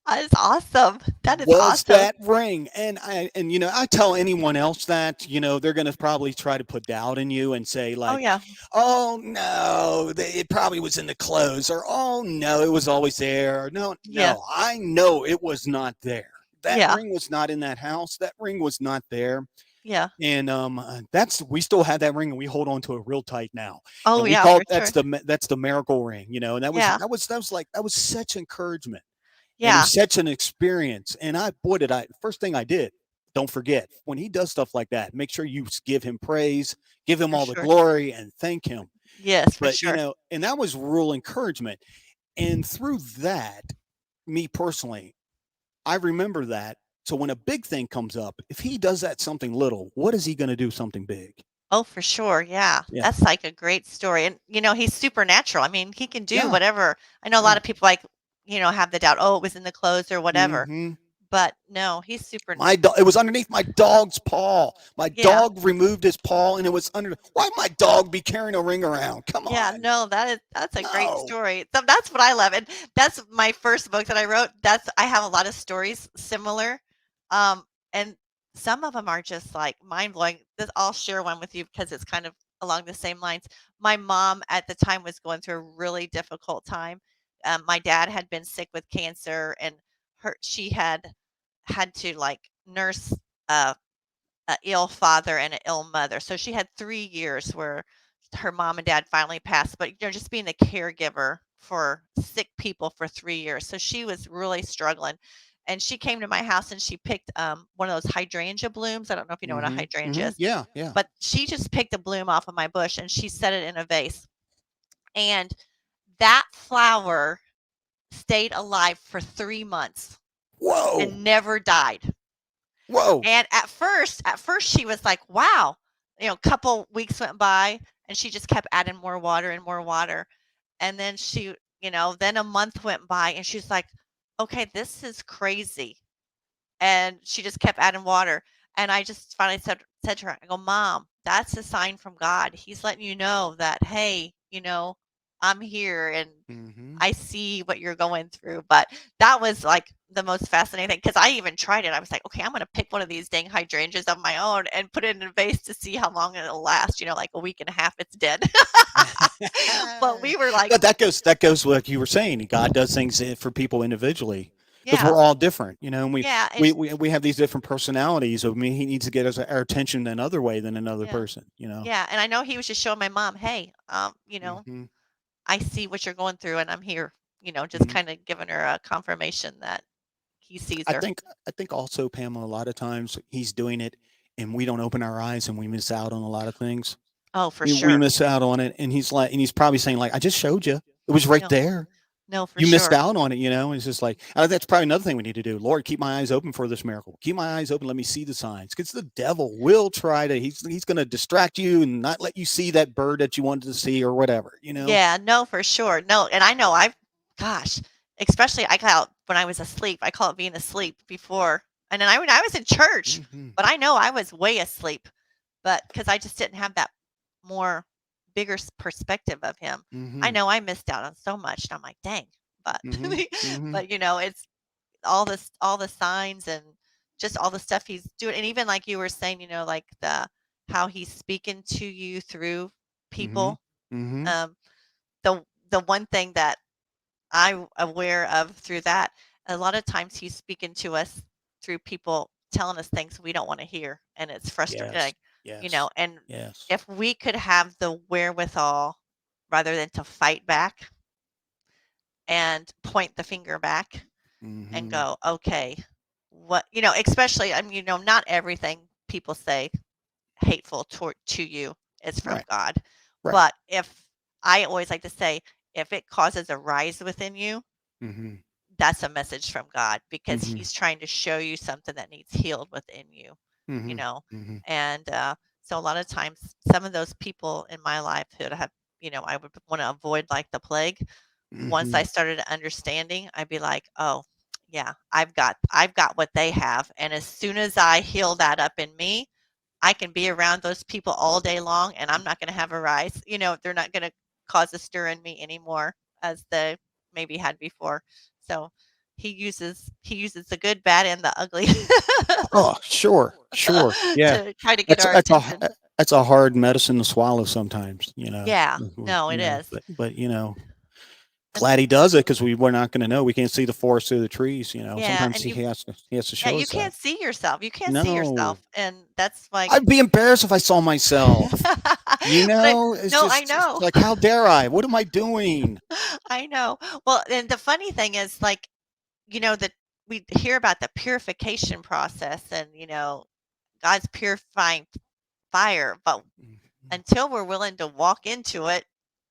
That is awesome. That is Was awesome. that ring? And I tell anyone else that, they're going to probably try to put doubt in you and say Oh, like, yeah. "Oh no, it probably was in the clothes," or "Oh no, it was always there." No, Yeah. no, I know it was not there. That Yeah. ring was not in that house. That ring was not there. Yeah. And that's we still have that ring, and we hold on to it real tight now. Oh, And we yeah, call for it sure. that's the miracle ring, and Yeah. that was such encouragement, and it Yeah, was such an experience. And I boy did I first thing I did. Don't forget when he does stuff like that, make sure you give him praise, give him for all the sure. glory, and thank him. Yes, for But sure. and that was real encouragement. And through that, me personally, I remember that. So when a big thing comes up, if he does that something little, what is he going to do something big? Oh, for sure, yeah. Yeah. That's, like, a great story, and, he's supernatural. I mean, he can do Yeah. whatever. I know a lot Yeah. of people, like, have the doubt, "Oh, it was in the clothes," or whatever, Mhm. but no, he's super. It was underneath my dog's paw. My Yeah. dog removed his paw, and it was under. Why my dog be carrying a ring around? Come Yeah, on. no, that's a great No. story. So that's what I love, and that's my first book that I wrote. That's I have a lot of stories similar, and some of them are just like mind blowing. This I'll share one with you because it's kind of along the same lines. My mom at the time was going through a really difficult time. My dad had been sick with cancer, and she had to like nurse uh, a ill father and an ill mother. So she had 3 years where her mom and dad finally passed, but, just being a caregiver for sick people for 3 years. So she was really struggling, and she came to my house and she picked, one of those hydrangea blooms. I don't know if you know what a Mhm. hydrangea Mhm. is, Yeah. Yeah. but she just picked a bloom off of my bush and she set it in a vase, and that flower stayed alive for 3 months Whoa. and never died. Whoa. And at first she was like, "Wow." A couple weeks went by and she just kept adding more water and more water. And then then a month went by and she's like, "Okay, this is crazy." And she just kept adding water. And I just finally said to her, I go, "Mom, that's a sign from God. He's letting you know that, hey, I'm here and Mhm. I see what you're going through." But that was like the most fascinating thing because I even tried it. I was like, okay, I'm going to pick one of these dang hydrangeas of my own and put it in a vase to see how long it'll last. Like a week and a half, it's dead. But we were like, But that goes with like you were saying. God does things for people individually because yeah, we're all different, and yeah, and we have these different personalities. I mean, he needs to get our attention another way than another yeah, person. yeah. And I know he was just showing my mom, hey, Mhm. I see what you're going through and I'm here, just Mhm. kind of giving her a confirmation that he sees I her. think I think also, Pamela, a lot of times he's doing it, and we don't open our eyes, and we miss out on a lot of things. Oh, for We sure. miss out on it, and he's probably saying like, "I just showed you. It was right No, there. no, for You missed sure. out on it." It's just like that's probably another thing we need to do. Lord, keep my eyes open for this miracle. Keep my eyes open. Let me see the signs, because the devil will try to. He's going to distract you and not let you see that bird that you wanted to see or whatever. Yeah, no, for sure. No, and I know gosh, especially I call it when I was asleep. I call it being asleep before. And then when I was in church, Hmm. but I know I was way asleep, but because I just didn't have that more. bigger perspective of him. I Mhm. know I missed out on so much. And I'm like, dang, but Mhm. Mhm. but it's all the signs and just all the stuff he's doing. And even like you were saying, like the how he's speaking to you through Mhm. people. Mhm. Um, the one thing that I'm aware of through that, a lot of times he's speaking to us through people telling us things we don't want to hear, and it's frustrating. Yes. Yes. And Yes. if we could have the wherewithal rather than to fight back and point the finger back and Mhm. go, okay, what, especially, I mean, not everything people say hateful to you is from Right. God. Right. But if I always like to say, if it causes a rise within you, Mhm. that's a message from God because Mhm. he's trying to show you something that needs healed within you, you Mhm. know. Mhm. And so a lot of times, some of those people in my life who have, I would want to avoid like the plague. Once I Mhm. started understanding, I'd be like, oh, yeah, I've got what they have. And as soon as I heal that up in me, I can be around those people all day long and I'm not going to have a rise. They're not going to cause a stir in me anymore as they maybe had before. So he uses the good, bad, and the ugly Oh, sure. Sure. Yeah. to try to get That's our that's a attention. that's a hard medicine to swallow sometimes, you know. Yeah, Mhm. no, You it know, is. but And glad he does it because we're not going to know. We can't see the forest through the trees. You know, yeah, sometimes and you he has to yeah, show you us that. can't see yourself. You can't see No, yourself, and that's like I'd be embarrassed if I saw myself. You but know, no, I it's know. like, how dare I? What am I doing? I know. Well, and the funny thing is, like, that we hear about the purification process and, God's purifying fire, but Mhm. until we're willing to walk into it,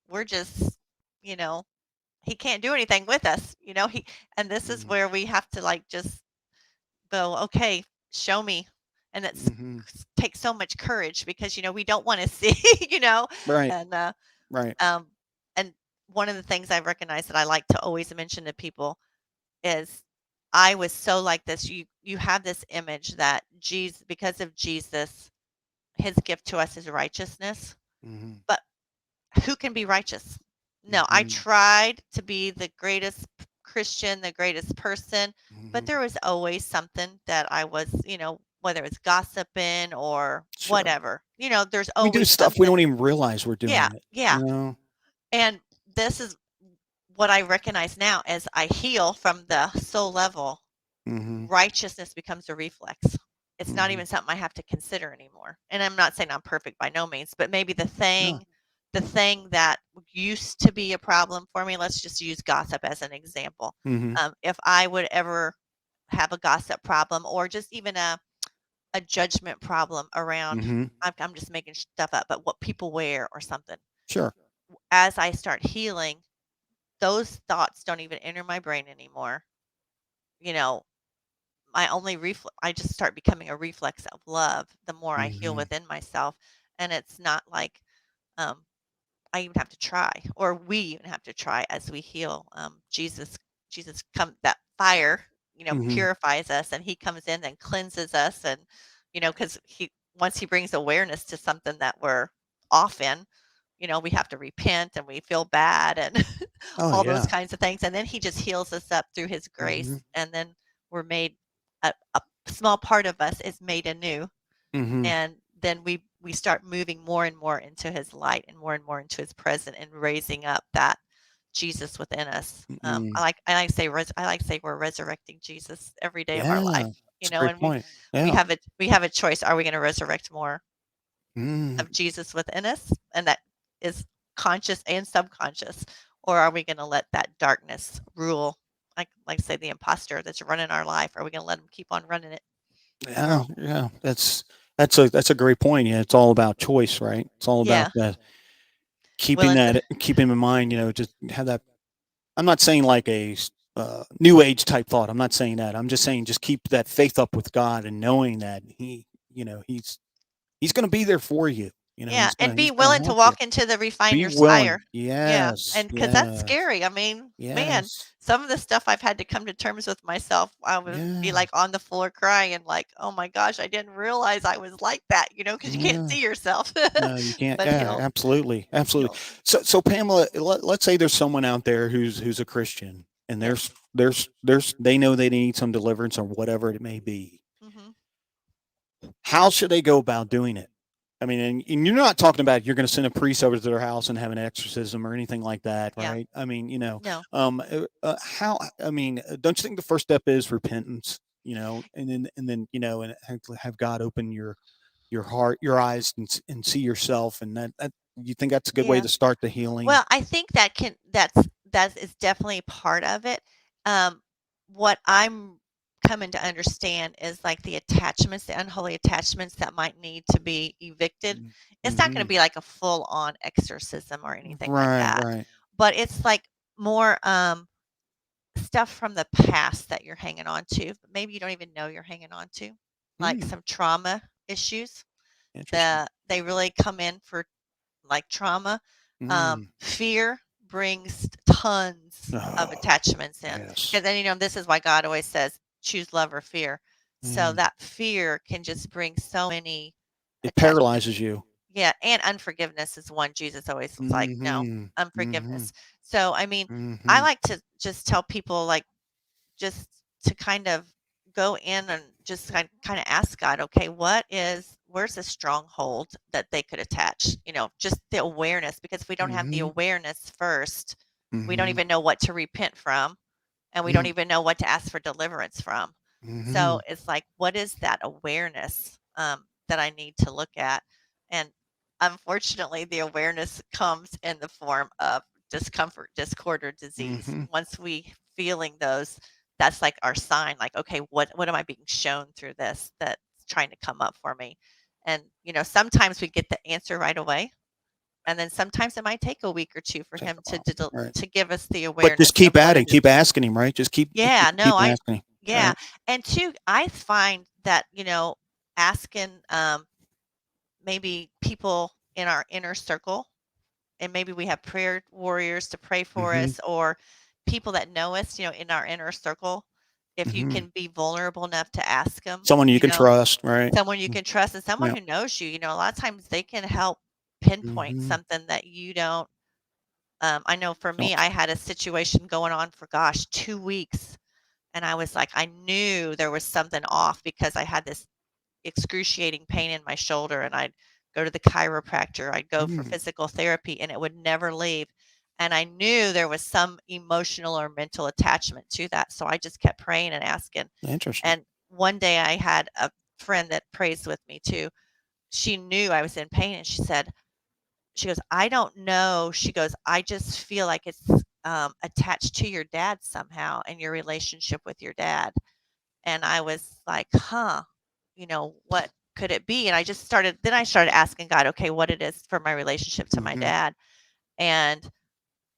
we're just, you know, he can't do anything with us, and this is Mhm. where we have to like just go, okay, show me. And it's Mhm. takes so much courage because, we don't want to see, Right. and, Right. um, and one of the things I recognize that I like to always mention to people is I was so like this. You have this image that Jesus, because of Jesus, his gift to us is righteousness. Mhm. But who can be righteous? No, I Mhm. tried to be the greatest Christian, the greatest person, but Mhm. there was always something that I was, whether it's gossiping or Sure. whatever. There's We do always stuff we something. don't even realize we're Yeah, doing it. yeah. You know. And this is what I recognize now as I heal from the soul level. Mhm. Righteousness becomes a reflex. It's not Mhm. even something I have to consider anymore. And I'm not saying I'm perfect by no means, but maybe No. the thing that used to be a problem for me, let's just use gossip as an example. Mhm. If I would ever have a gossip problem or just even a judgment problem around, Mhm. I'm just making stuff up, but what people wear or something. Sure. As I start healing, those thoughts don't even enter my brain anymore. You know, my only I just start becoming a reflex of love the more I heal Mhm. within myself. And it's not like um, I even have to try, or we even have to try as we heal. Jesus come that fire, Mhm. purifies us, and He comes in and cleanses us, and because He once He brings awareness to something that we're off in, we have to repent and we feel bad and Oh all those yeah. kinds of things, and then He just heals us up through His grace, Mhm. and then we're made a small part of us is made anew, Mhm. and then we start moving more and more into his light and more into his presence and raising up that Jesus within us. Mhm. I like to say we're resurrecting Jesus every day of our Yeah. life, It's a great and we point. we Yeah. have a we have a choice. Are we going to resurrect more Mhm. of Jesus within us, and that is conscious and subconscious, or are we going to let that darkness rule? Like say the imposter that's running our life. Are we going to let him keep on running it? Yeah. So Yeah. That's a great point. Yeah. It's all about choice, right? It's all about yeah, that well, keeping keeping in mind. You know, just have that. I'm not saying like a new age type thought. I'm not saying that. I'm just saying just keep that faith up with God and knowing that he's going to be there for you. You know, Yeah, and be he's gonna willing to help you. walk into the Be refiner's fire. willing. Yeah, Yes, and because that's yes, scary. I mean, man, yes, some of the stuff I've had to come to terms with myself, I would be, yeah, like, on the floor crying, like, "Oh my gosh, I didn't realize I was like that," because you can't yeah. see yourself. No, you can't. But Yeah, absolutely, absolutely. he'll So Pamela, let's say there's someone out there who's a Christian, and yes. they know they need some deliverance or whatever it may be. Mhm. How should they go about doing it? I mean, and you're not talking about you're going to send a priest over to their house and have an exorcism or anything like that, Yeah. right? I mean, No. how? I mean, don't you think the first step is repentance? And then and have God open your heart, your eyes, and see yourself, and that you think that's a good way Yeah. to start the healing? Well, I think that is definitely part of it. Um, what I'm coming to understand is like the attachments, the unholy attachments that might need to be evicted. It's not going to Mm-hmm. be like a full on exorcism or anything like Right, that, right. but it's like more stuff from the past that you're hanging on to. Maybe you don't even know you're hanging on to, like Hmm. some trauma issues Interesting. that they really come in for like trauma. Mm. Fear brings tons of Oh, attachments in. yes. Because then, this is why God always says, choose love or fear. So Mm. that fear can just bring so many It attachments. paralyzes you. Yeah. And unforgiveness is one. Jesus always was like, no, Mhm. Mhm. unforgiveness. So, I mean, I Mhm. like to just tell people, like, just to kind of go in and just kind of ask God, okay, where's the stronghold that they could attach? Just the awareness, because if we don't have the Mhm. awareness first, we don't Mhm. even know what to repent from, and we don't Mm. even know what to ask for deliverance from. So Mhm. it's like, what is that awareness that I need to look at? And unfortunately, the awareness comes in the form of discomfort, discord, or disease. Mhm. Once we feeling those, that's like our sign. Like, okay, what am I being shown through this that's trying to come up for me? And sometimes we get the answer right away, and then sometimes it might take a week or two for Take him a while. Right. to give us the But just awareness of keep what adding, it is. keep asking him, right? Just Yeah, no, keep asking him, yeah. right? And two, I find that, asking maybe people in our inner circle, and maybe we have prayer warriors to pray for Mhm. us, or people that know us, in our inner circle. If you Mhm. can be vulnerable enough to ask them, Someone you can trust, right? someone you Mm. can trust and someone Yeah. who knows you, a lot of times they can help pinpoint Mhm. something that you don't. I know for Oh. me, I had a situation going on for, gosh, 2 weeks. And I was like, I knew there was something off because I had this excruciating pain in my shoulder, and I'd go to the chiropractor, I'd go for Mm. physical therapy, and it would never leave. And I knew there was some emotional or mental attachment to that. So I just kept praying and asking. Interesting. And one day I had a friend that prays with me too. She knew I was in pain, and she goes, I don't know. She goes, I just feel like it's attached to your dad somehow and your relationship with your dad. And I was like, huh, what could it be? And I started asking God, okay, what it is for my relationship to my Mhm. dad. And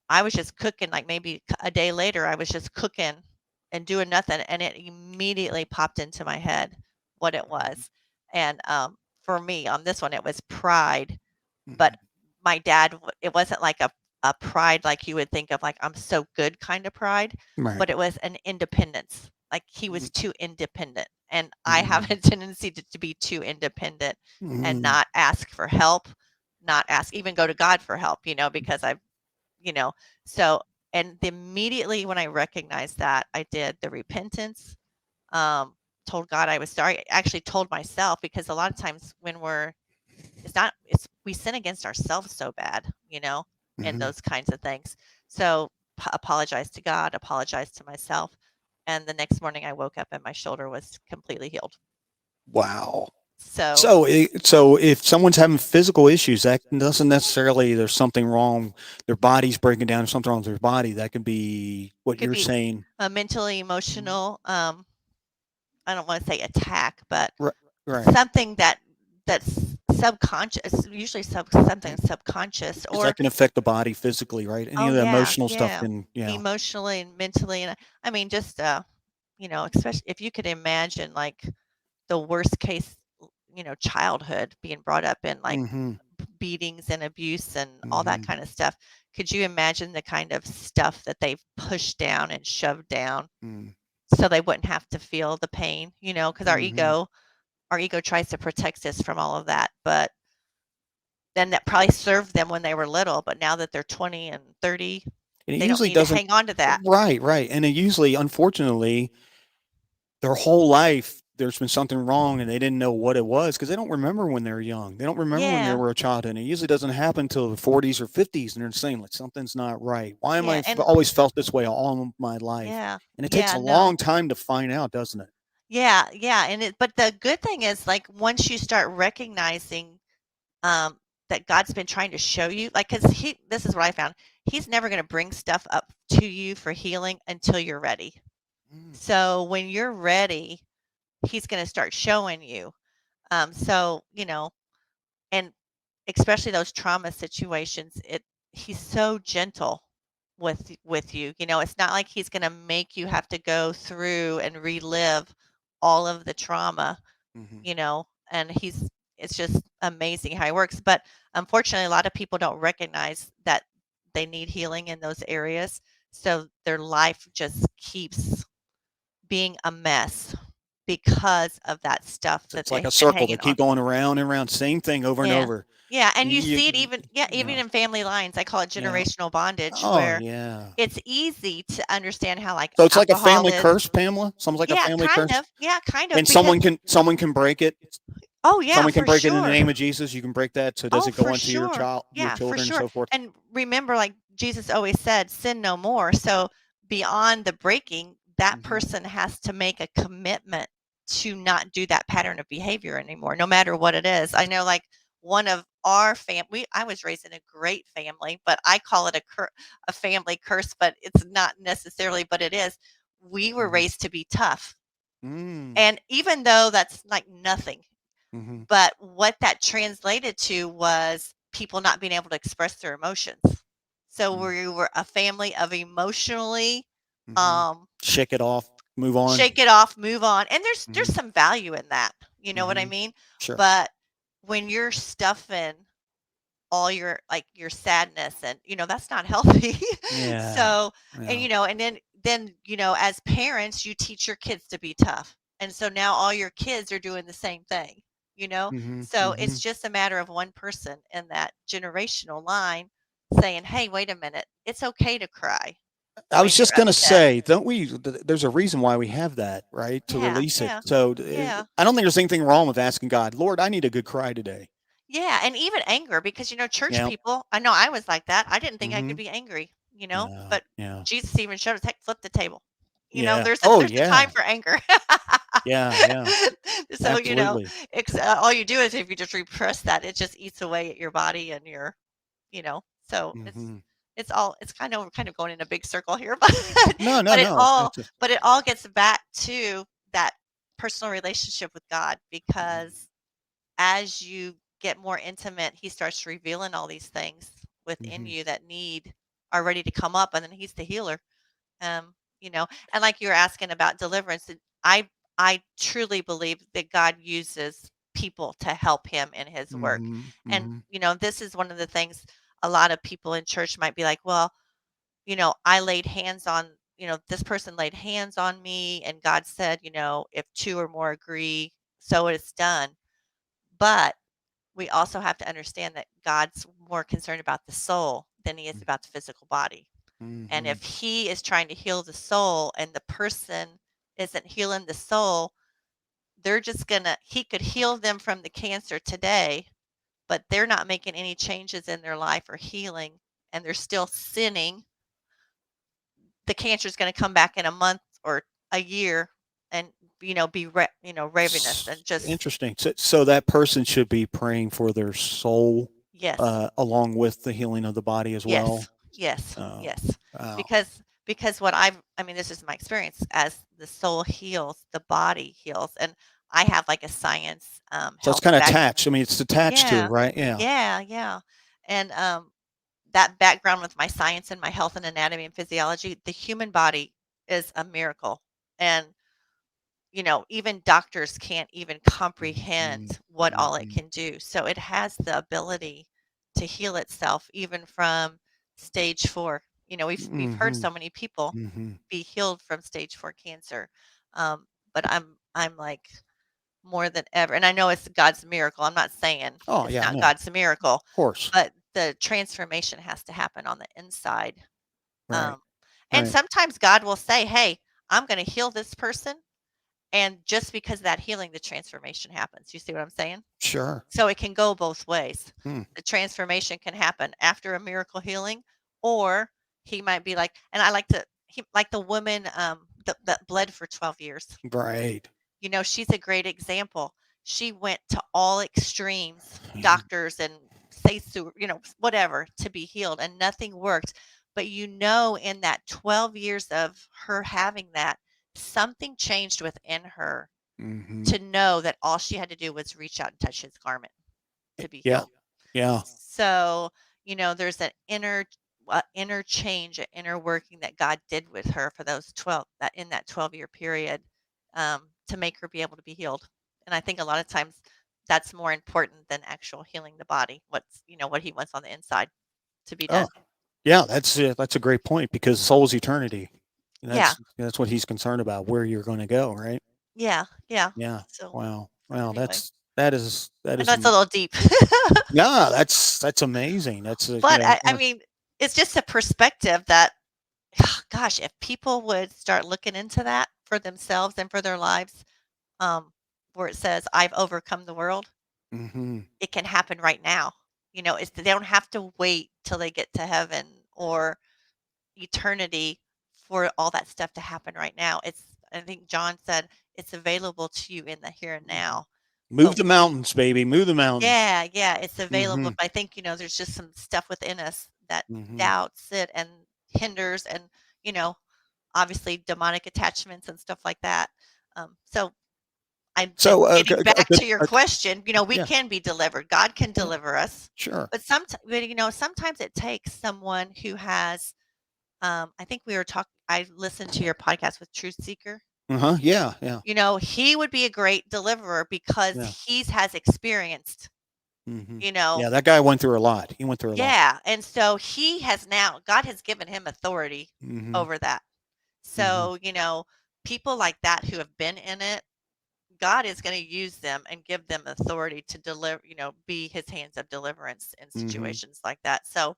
I was just cooking, like maybe a day later, I was just cooking and doing nothing. And it immediately popped into my head what it was. And for me, on this one, it was pride. But Mhm. my dad, it wasn't like a pride like you would think of, like, I'm so good kind of pride, Right. but it was an independence. Like, he Mm. was too independent. And I have a Mhm. tendency to be too independent and Mhm. not ask for help, not ask, even go to God for help, because you know, so, and immediately when I recognized that, I did the repentance, um, told God I was sorry. I actually told myself, because a lot of times when we sin against ourselves so bad, in Mhm. those kinds of things. So apologize to God, apologize to myself. And the next morning I woke up and my shoulder was completely healed. Wow. So So if someone's having physical issues, that doesn't necessarily there's something wrong. Their body's breaking down. There's something wrong with their body. That could be what could you're be saying. a mentally Mhm. emotional, I don't want to say attack, but Right. Right. something that's subconscious, usually something subconscious, Because that or can affect the body physically, right? Any oh of the yeah, emotional stuff yeah, can, yeah. emotionally and mentally. And I mean, just especially if you could imagine, like, the worst case, childhood, being brought up in, like, Mm-hmm. beatings and abuse and all that Mhm. kind of stuff. Could you imagine the kind of stuff that they've pushed down and shoved down Mm. so they wouldn't have to feel the pain, because Mhm. our ego tries to protect us from all of that, but then that probably served them when they were little, but now that they're 20 and 30, And it they don't usually need to doesn't. hang on to that. Right, right, and it usually, unfortunately, their whole life, there's been something wrong, and they didn't know what it was because they don't remember when they were young. They don't remember when they Yeah. were a child, and it usually doesn't happen until the 40s or 50s, and they're saying, like, "Something's not right. Why am I Yeah, and always felt this way all of my life?" yeah. And it takes Yeah, a no. long time to find out, doesn't it? Yeah, yeah, but the good thing is, like, once you start recognizing, that God's been trying to show you, like, because this is what I found, He's never gonna bring stuff up to you for healing until you're ready. Mm, So, when you're ready, He's gonna start showing you. So, and especially those trauma situations, He's so gentle with you. It's not like He's gonna make you have to go through and relive all of the trauma, mhm. and it's just amazing how He works. But unfortunately, a lot of people don't recognize that they need healing in those areas. So their life just keeps being a mess because of that stuff So that it's like they've a been circle. They hanging on. keep going around and around, same thing over and Yeah. over. Yeah, and you You see it even, yeah, even yeah, in family lines. I call it yeah. generational bondage, Oh, where yeah. it's easy to understand how, like, So it's like a alcohol family is. curse, Pamela? Sounds like a Yeah, family kind curse? of. Yeah, kind of, And because someone can break it? oh, yeah, Someone can for break it in the sure. name of Jesus, you can break that, so does Oh, it go for onto your sure. your Yeah, for children and sure. so forth? And remember, like Jesus always said, sin no more. So beyond the breaking, that Mhm, person has to make a commitment to not do that pattern of behavior anymore, no matter what it is. I know, like, one of our I was raised in a great family, but I call it a family curse, but it's not necessarily, but it is. We were mhm. raised to be tough. Mm, And even though that's like nothing, mhm, but what that translated to was people not being able to express their emotions. So mm, we were a family of emotionally, mhm. um, Shake it off, move on. shake it off, move on. And there's Mhm, some value in that. You know what I mhm. mean? Sure. But when you're stuffing all your, like, your sadness, and that's not healthy. Yeah, So, and yeah. then as parents, you teach your kids to be tough, and so now all your kids are doing the same thing. Mhm, So it's mhm. just a matter of one person in that generational line saying, hey, wait a minute, it's okay to cry I was when just you're gonna upset. say, don't we there's a reason why we have that, right? To Yeah, release it. yeah, So, yeah. I don't think there's anything wrong with asking God, "Lord, I need a good cry today." Yeah, and even anger, because church Yeah. people, I know I was like that. I didn't think I could Mhm. be angry, Yeah, but yeah. Jesus even showed us, heck, flip the table. Yeah. There's a Oh, there's a time yeah. for anger. Yeah, yeah. So, Absolutely. all you do is, if you just repress that, it just eats away at your body and you know. So Mhm. it's kind of going in a big circle here, but No, no, but it no. all It's just but it all gets back to that personal relationship with God, Mhm, because as you get more intimate, He starts revealing all these things within mhm, you that are ready to come up, and then He's the healer. Um, and like you were asking about deliverance, I truly believe that God uses people to help Him in His work. mhm, And mhm, this is one of the things a lot of people in church might be like, well, I laid hands on, this person laid hands on me, and God said, if two or more agree, so it's done. But we also have to understand that God's more concerned about the soul than He is mm, about the physical body. And mhm, if He is trying to heal the soul and the person isn't healing the soul, He could heal them from the cancer today, but they're not making any changes in their life or healing, and they're still sinning. The cancer is going to come back in a month or a year, and be ravenous and just. Interesting. So that person should be praying for their soul, Yes. along with the healing of the body as well? Yes, yes, Oh, yes. wow. Because I mean, this is my experience. As the soul heals, the body heals, and I have, like, a science, So it's health kinda background. attached. I mean, it's attached to it, Yeah, right? Yeah. yeah, yeah. And that background with my science and my health and anatomy and physiology, the human body is a miracle, and even doctors can't even Mhm, comprehend what all it mhm, can do. So it has the ability to heal itself, even from stage 4. We've heard Mhm. so many people Mhm. be healed from stage 4 cancer. But I'm like more than ever, and I know it's God's miracle. I'm not saying Oh, it's yeah, not no. God's miracle, Of course. but the transformation has to happen on the inside. Right. Um, and Right. sometimes God will say, "Hey, I'm going to heal this person," and just because of that healing, the transformation happens. You see what I'm saying? Sure. So it can go both ways. Hmm. The transformation can happen after a miracle healing, or he might be like, and I like to, like the woman that bled for 12 years. Right. She's a great example. She went to all extremes, Yeah. doctors and say, whatever, to be healed, and nothing worked. But in that 12 years of her having that, something changed within her Mhm. to know that all she had to do was reach out and touch his garment to be Yeah. healed. Yeah. So, there's an inner change, an inner working that God did with her for those 12 that in that 12-year period, to make her be able to be healed. And I think a lot of times that's more important than actual healing the body. What he wants on the inside to be Oh, done. yeah, that's a great point because soul's eternity. Yeah. That's what he's concerned about, where you're gonna go, right? Yeah. Yeah. Yeah. So Wow. Wow, anyway, that I know is it's a little deep. yeah, that's amazing. But I Yeah. mean, it's just a perspective that, gosh, if people would start looking into that for themselves and for their lives, um, where it says, "I've overcome the world," Mhm. it can happen right now. They don't have to wait till they get to heaven or eternity for all that stuff to happen right now. I think John said it's available to you in the here and Mhm. now. Move But the mountains, baby. Move the mountains. yeah, yeah, it's available. Mhm. But I think, there's just some stuff within us that Mhm. doubts it and hinders, and, you know, obviously demonic attachments and stuff like that. So So, getting a back good to your question, we yeah, can be delivered. God can yeah, deliver us. sure. But sometimes it takes someone who has, I think I listened to your podcast with Truth Seeker. Uh-huh, yeah, yeah, He would be a great deliverer because yeah. he's has experienced, Mhm. you know, Yeah, that guy went through a lot. He went through a lot. yeah. And so God has given him authority Mhm. over that. Mhm. So, people like that who have been in it, God is going to use them and give them authority to deliver, be his hands of deliverance in Mhm. situations like that. So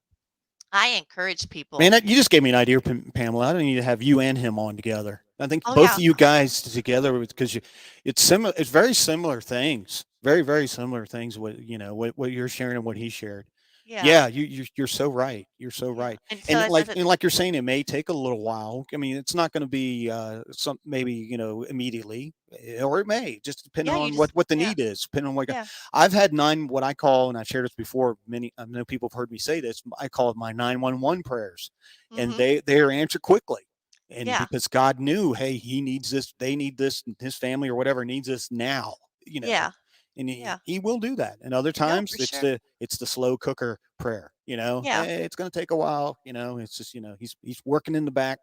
I encourage Man, people. that you just gave me an idea, Pamela. I don't need to have you and him on together. I think Oh, both of yeah. you guys together because it's similar. It's very similar things. Very, very similar things. What you're sharing and what he shared. Yeah. Yeah, you're so right. You're so Yeah. right. And so that doesn't, And like you're saying, it may take a little while. I mean, it's not going to be some maybe immediately, or it may just depending yeah, you on just, what the yeah. need is. Depending on what Yeah. I've had nine what I call, and I've shared this before. Many I know people have heard me say this. I call it my 911 prayers, and Mhm. they are answered quickly. And Yeah. because God knew, hey, he needs this, they need this, his family or whatever needs this now. You know, Yeah. and Yeah. he will do that. And other No, times for sure. it's the slow cooker prayer. Yeah. It's going to take a while. It's just he's working in the back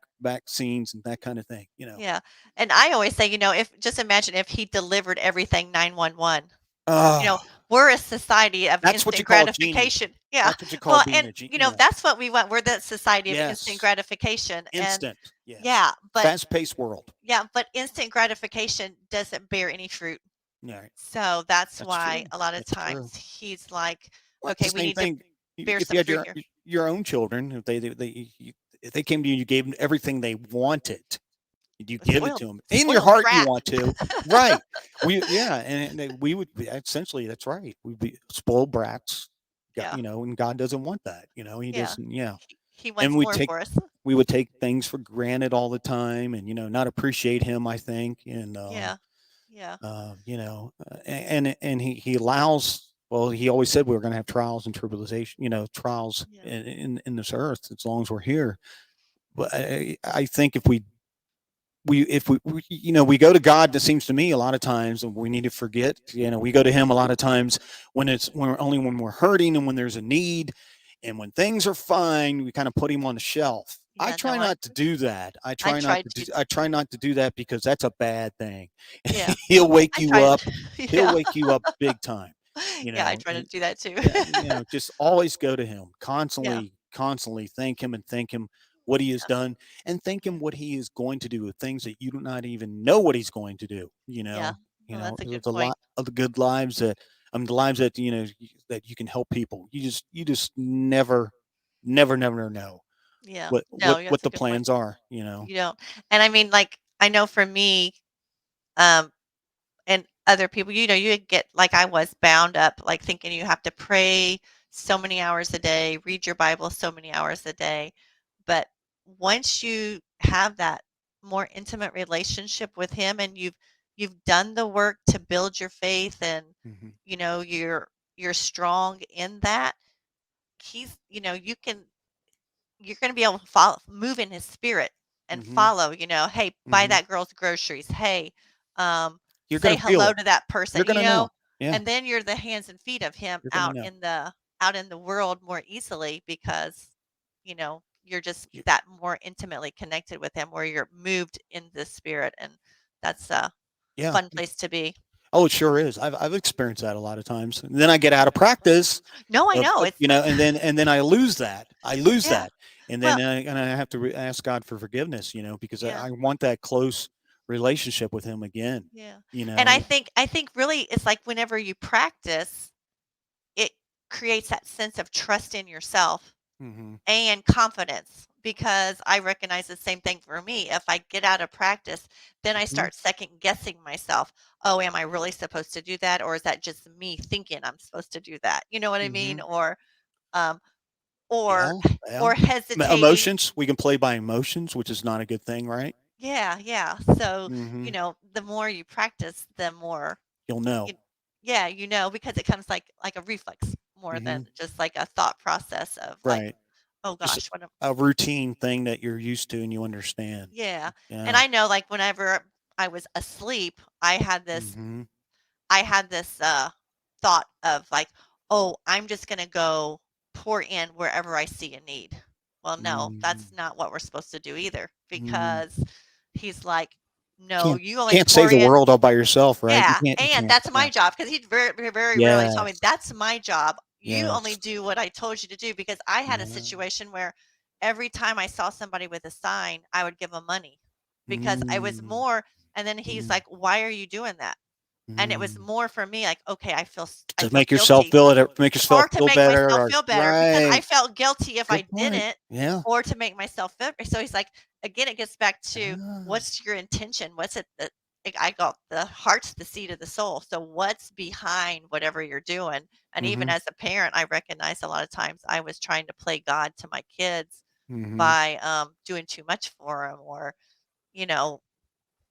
scenes and that kind of thing. Yeah. And I always say, if just imagine if he delivered everything 911. You know, Oh, we're a society of that's what you instant call a genius. gratification. Yeah. That's what you call Well, being and a genius. that's what we want. We're the society of instant Yes, gratification. And instant. Yes, yeah, but fast paced world. instant gratification doesn't bear any fruit. Yeah, So that's that's why true. a lot of That's true. times he's like, Well, it's okay, the we same need to thing. bear If you some had fruit here. your own children, if they came to you, you gave them everything they wanted. You give it Spoiled, to them in your spoiled heart. You brat. want to, right? We would essentially. That's right. We'd be spoiled brats. Yeah. And God doesn't want that. He Yeah. doesn't. Yeah, He and wants more for us. we would take things for granted all the time, and not appreciate Him. I think, and Yeah. Yeah. and he allows. Well, he always said we were going to have trials and tribulation. Trials Yeah. in this earth as long as we're here. But I think if we go to God, it seems to me a lot of times, and we need to forget. We go to Him a lot of times when we're hurting and when there's a need, and when things are fine, we kind of put Him on the shelf. I Yeah. try No, I not to do that. I tried to. I try not to do that because that's a bad thing. Yeah. He'll wake I you tried. up. He'll Yeah. wake you up big time. Yeah, I try to and do that too. yeah, just always go to him, Yeah, constantly thank him and thank him what he has yeah, done and thank yeah, him what he is going to do with things that you do not even know what he's going to do. yeah. Oh, that's a good There's a point. lot of the good lives that the lives that that you can help people. You just never know Yeah. No, yeah, what that's a the good point. plans are. You don't and I mean, like, I know for me, um, and other people, you get like I was bound up, like, thinking you have to pray so many hours a day, read your Bible so many hours a day, but once you have that more intimate relationship with him and you've done the work to build your faith and, Mhm. you're strong in that, you can you're gonna be able to follow move in his spirit and Mhm. follow, "Hey, buy Mhm. that girl's groceries. Hey, You're say gonna feel hello it. to that You're person," gonna know. Yeah, and then you're the hands and feet of him you're gonna know. out in the world more easily because, you're just You that more intimately connected with him where you're moved in the spirit, and that's a yeah. fun place to be. Oh, it sure is. I've experienced that a lot of times. And then I get out of practice No, I know, of it's and then I lose that. I lose yeah. that. And then Well, I have to ask God for forgiveness, because yeah. I want that close relationship with him again, Yeah. you And I know. think I think really it's like whenever you practice, it creates that sense of trust in yourself Mhm. and confidence because I recognize the same thing for me. If I get out of practice, then I Mhm. start second guessing myself. Oh, am I really supposed to do that or is that just me thinking I'm supposed to do that? You know what I mean? Mhm. Um or Yeah, yeah. or hesitating. Emotions, we can play by emotions, which is not a good thing, right? Yeah, yeah. So, Mhm. the more you practice, the more You'll know. you yeah, because it comes like a reflex more than Mhm. just like a thought process of like, Right. "Oh Just gosh, what am" a routine thing that you're used to and you understand. Yeah, and Yeah. I know, like, whenever I was asleep, Mhm. I had this, thought of, like, "Oh, I'm just gonna go pour in wherever I see a need." Well, no, Mhm. that's not what we're supposed to do either Mm. because he's like, "No, Can't you only can't save pour the in." world all by yourself, right? Yeah, You and can't. that's Yeah. my job because he very rarely told me, Yes. "That's my job. You only Yes. do what I told you to do," because I had a Yeah. situation where every time I saw somebody with a sign, I would give them money because I was Mm. more and then he's Mm. like, "Why are you doing that?" And it was Mm. more for me like, "Okay, I To feel make yourself guilty." feel it, make yourself Or to feel make better, myself or feel better because I right. felt guilty if I Good point. didn't, Yeah. or to make myself feel so he's like again, it gets back to Ah. what's your intention? What's it that like, I got the heart's the seat of the soul. So what's behind whatever you're doing? And even Mhm. as a parent, I recognize a lot of times I was trying to play God to my kids Mhm. by doing too much for them or, you know,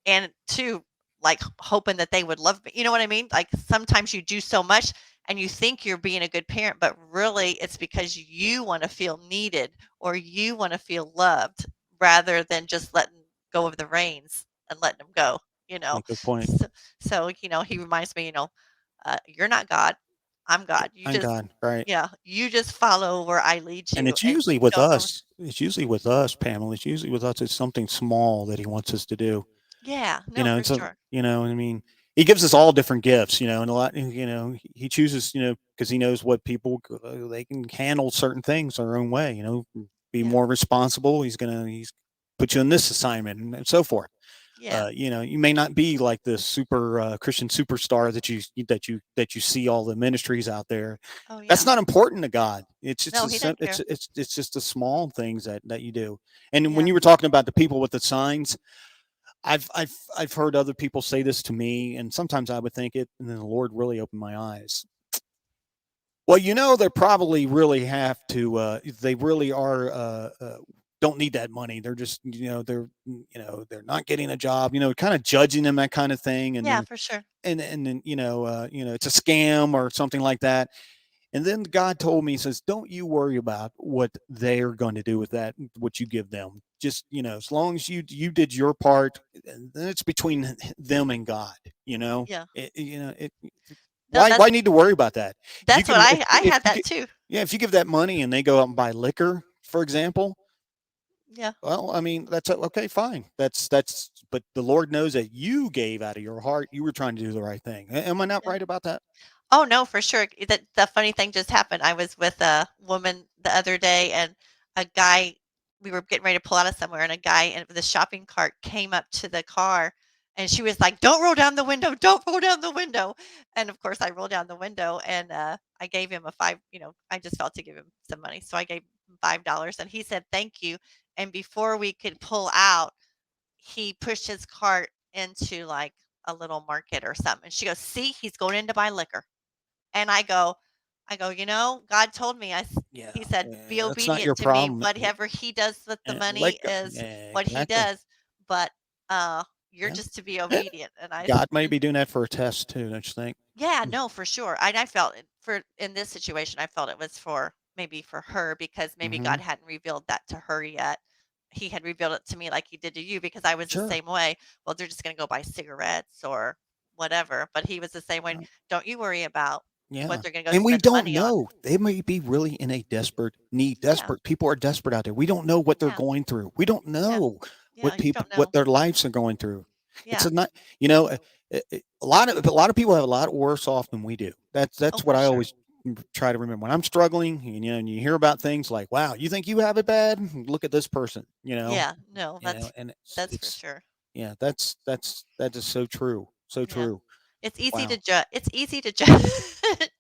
and two, like, hoping that they would love me, you know what I mean? Like, sometimes you do so much and you think you're being a good parent, but really it's because you wanna feel needed or you wanna feel loved rather than just letting go of the reins and letting them go, you know? Yeah, good point. So he reminds me, "You're not God, I'm God. You Thank just" God, right. yeah, "You just follow where I lead And you, it's and usually you with don't know." us. It's usually with us, Pamela. It's usually with us. It's something small that he wants us to do. Yeah, no, for It's a, sure. I mean, he gives us all different gifts, and a lot, he chooses, because he knows what people, they can handle certain things their own way, be Yeah, more responsible. He's put you in this assignment and so forth. yeah. You may not be like the super Christian superstar that you see all the ministries out there. Oh, That's yeah. not important to God. No, he doesn't care. It's just the small things that you do. And when Yeah. you were talking about the people with the signs, I've heard other people say this to me, and sometimes I would think it, and then the Lord really opened my eyes. Well, they probably really have to. They really are. Don't need that money. They're just, they're not getting a job. Kind of judging them, that kind of thing, and Yeah, then for sure. then it's a scam or something like that. And then God told me, he says, "Don't you worry about what they're going to do with that, what you give them. Just, as long as you did your part, then it's between them and God. You know, Yeah. it, you know, it, No, why need to worry about that? If you that's what give I if had you that get too. yeah, if you give that money and they go out and buy liquor, for example, Yeah. well, I mean, that's okay, fine. But the Lord knows that you gave out of your heart. You were trying to do the right thing. Am I not Yeah. right about that? Oh, no, for sure. The funny thing just happened. I was with a woman the other day, and a guy we were getting ready to pull out of somewhere, and a guy in the shopping cart came up to the car, and she was like, "Don't roll down the window. Don't roll down the window." And, of course, I rolled down the window, and, I gave him a 5 I just felt to give him some money, so I gave him $5, and he said, "Thank you." And before we could pull out, he pushed his cart into, like, a little market or something, and she goes, "See, he's going in to buy liquor." And God told me, Yeah, he said, "Be that's not obedient your to me. problem. Whatever he does with the Let money go. is Yeah, what he exactly. does, but, you're Yeah. just to be Eh, obedient." And God may be doing that for a test too, don't you think? yeah, Mm. no, for sure. I felt it for in this situation, I felt it was for maybe for her because maybe God Mhm. hadn't revealed that to her yet. He had revealed it to me like he did to you because I was the Sure. same way. Well, they're just going to go buy cigarettes or whatever. But he was the same way. Uh, Don't you worry about what yeah, they're going to go and we spend the don't money on. know. They may be really in a desperate need. Yeah, Desperate people are desperate out there. We don't know what they're yeah, going through. We don't yeah, know yeah. You don't what know. their lives are going through. It's Yeah. a not, you know, a lot of people have a lot worse off than we do. Oh, That's what for I sure. always try to remember when I'm struggling. And you hear about things like, "Wow, you think you have it bad? Look at this person." Yeah. No, And that's for sure. yeah, that is so true, so Yeah. true. It's easy to Wow. judge. It's easy to judge,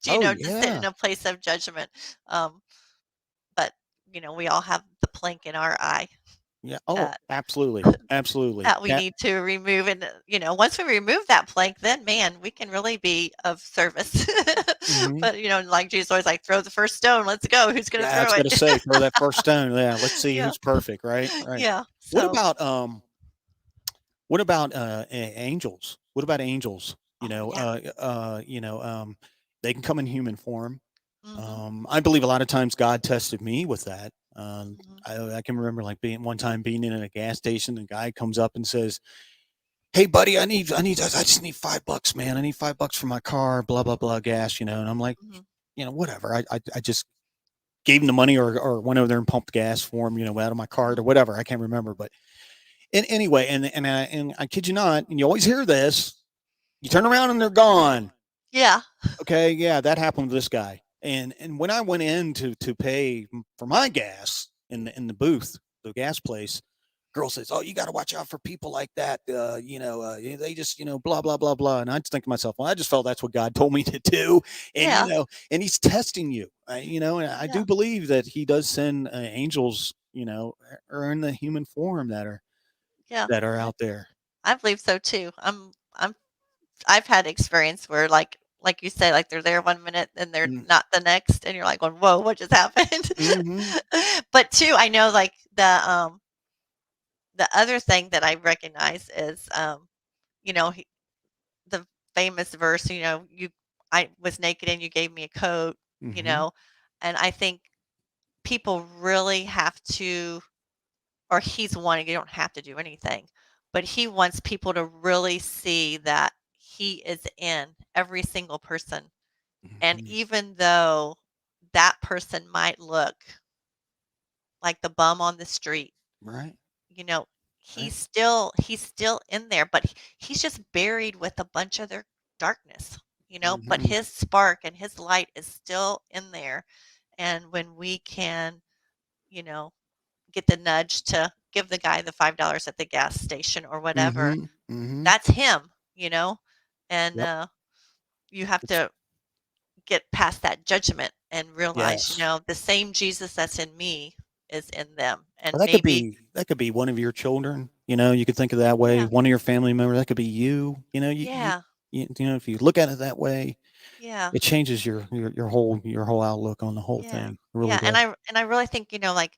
Oh to sit in yeah, a place of judgment. Um, but we all have the plank in our eye yeah. Oh, that absolutely, absolutely. that we Yeah. need to remove. And once we remove that plank, then man, we can really be of service. Hmm. But like Jesus always like, throw the first stone. Let's go. Who's going to Yeah, I throw was it? gonna say throw that first stone. Yeah, let's see Yeah. who's perfect. Right, right. Yeah. What So, about what about angels? What about angels? oh yeah. They can come in human form. Mhm. I believe a lot of times God tested me with that. Mhm. I can remember like being one time being in a gas station, and a guy comes up and says, "Hey, buddy, I just need $5, man. I need $5 for my car, blah blah blah, gas." And I'm like, Mhm. whatever. I just gave him the money, or went over there and pumped gas for him, out of my card or Mhm. whatever. I can't remember, but anyway, and I kid you not, and you always hear this. You turn around and they're gone. Yeah. Okay, yeah, that happened with this guy. And when I went in to pay for my gas in the booth, the gas place, girl says, "Oh, you got to watch out for people like that. They just blah blah blah blah." And I just think to myself, "Well, I just felt that's what God told me to do." And Yeah. and He's testing you. And I do Yeah. believe that He does send angels, or in the human form Yeah. that are I out there. I believe so too. I've had experience where like you say, like they're there one minute and they're Mm, not the next, and you're like going, "Whoa, what just happened?" mhm, But too, I know like the other thing that I recognize is you know, he, the famous verse, you I was naked and you gave me a coat, you mhm, know, and I think people really have to, or he's wanting, you don't have to do anything, but he wants people to really see that he is in every single person. And mhm. even though that person might look like the bum on the street, Right, you know, right. he's still in there, but he's just buried with a bunch of their darkness, but Mhm, his spark and his light is still in there. And when we can, you know, get the nudge to give the guy the $5 at the gas station or whatever, mhm, mhm. that's him, you know? And Yep. you have It's to get past that judgment and realize, yes. the same Jesus that's in me is in them. Well, And maybe, that could be one of your children. You could think of it that way. yeah, One of your family members. That could be you. yeah, If you look at it that way, yeah, it changes your whole outlook on the whole yeah, thing. It really yeah. And does. I really think, like,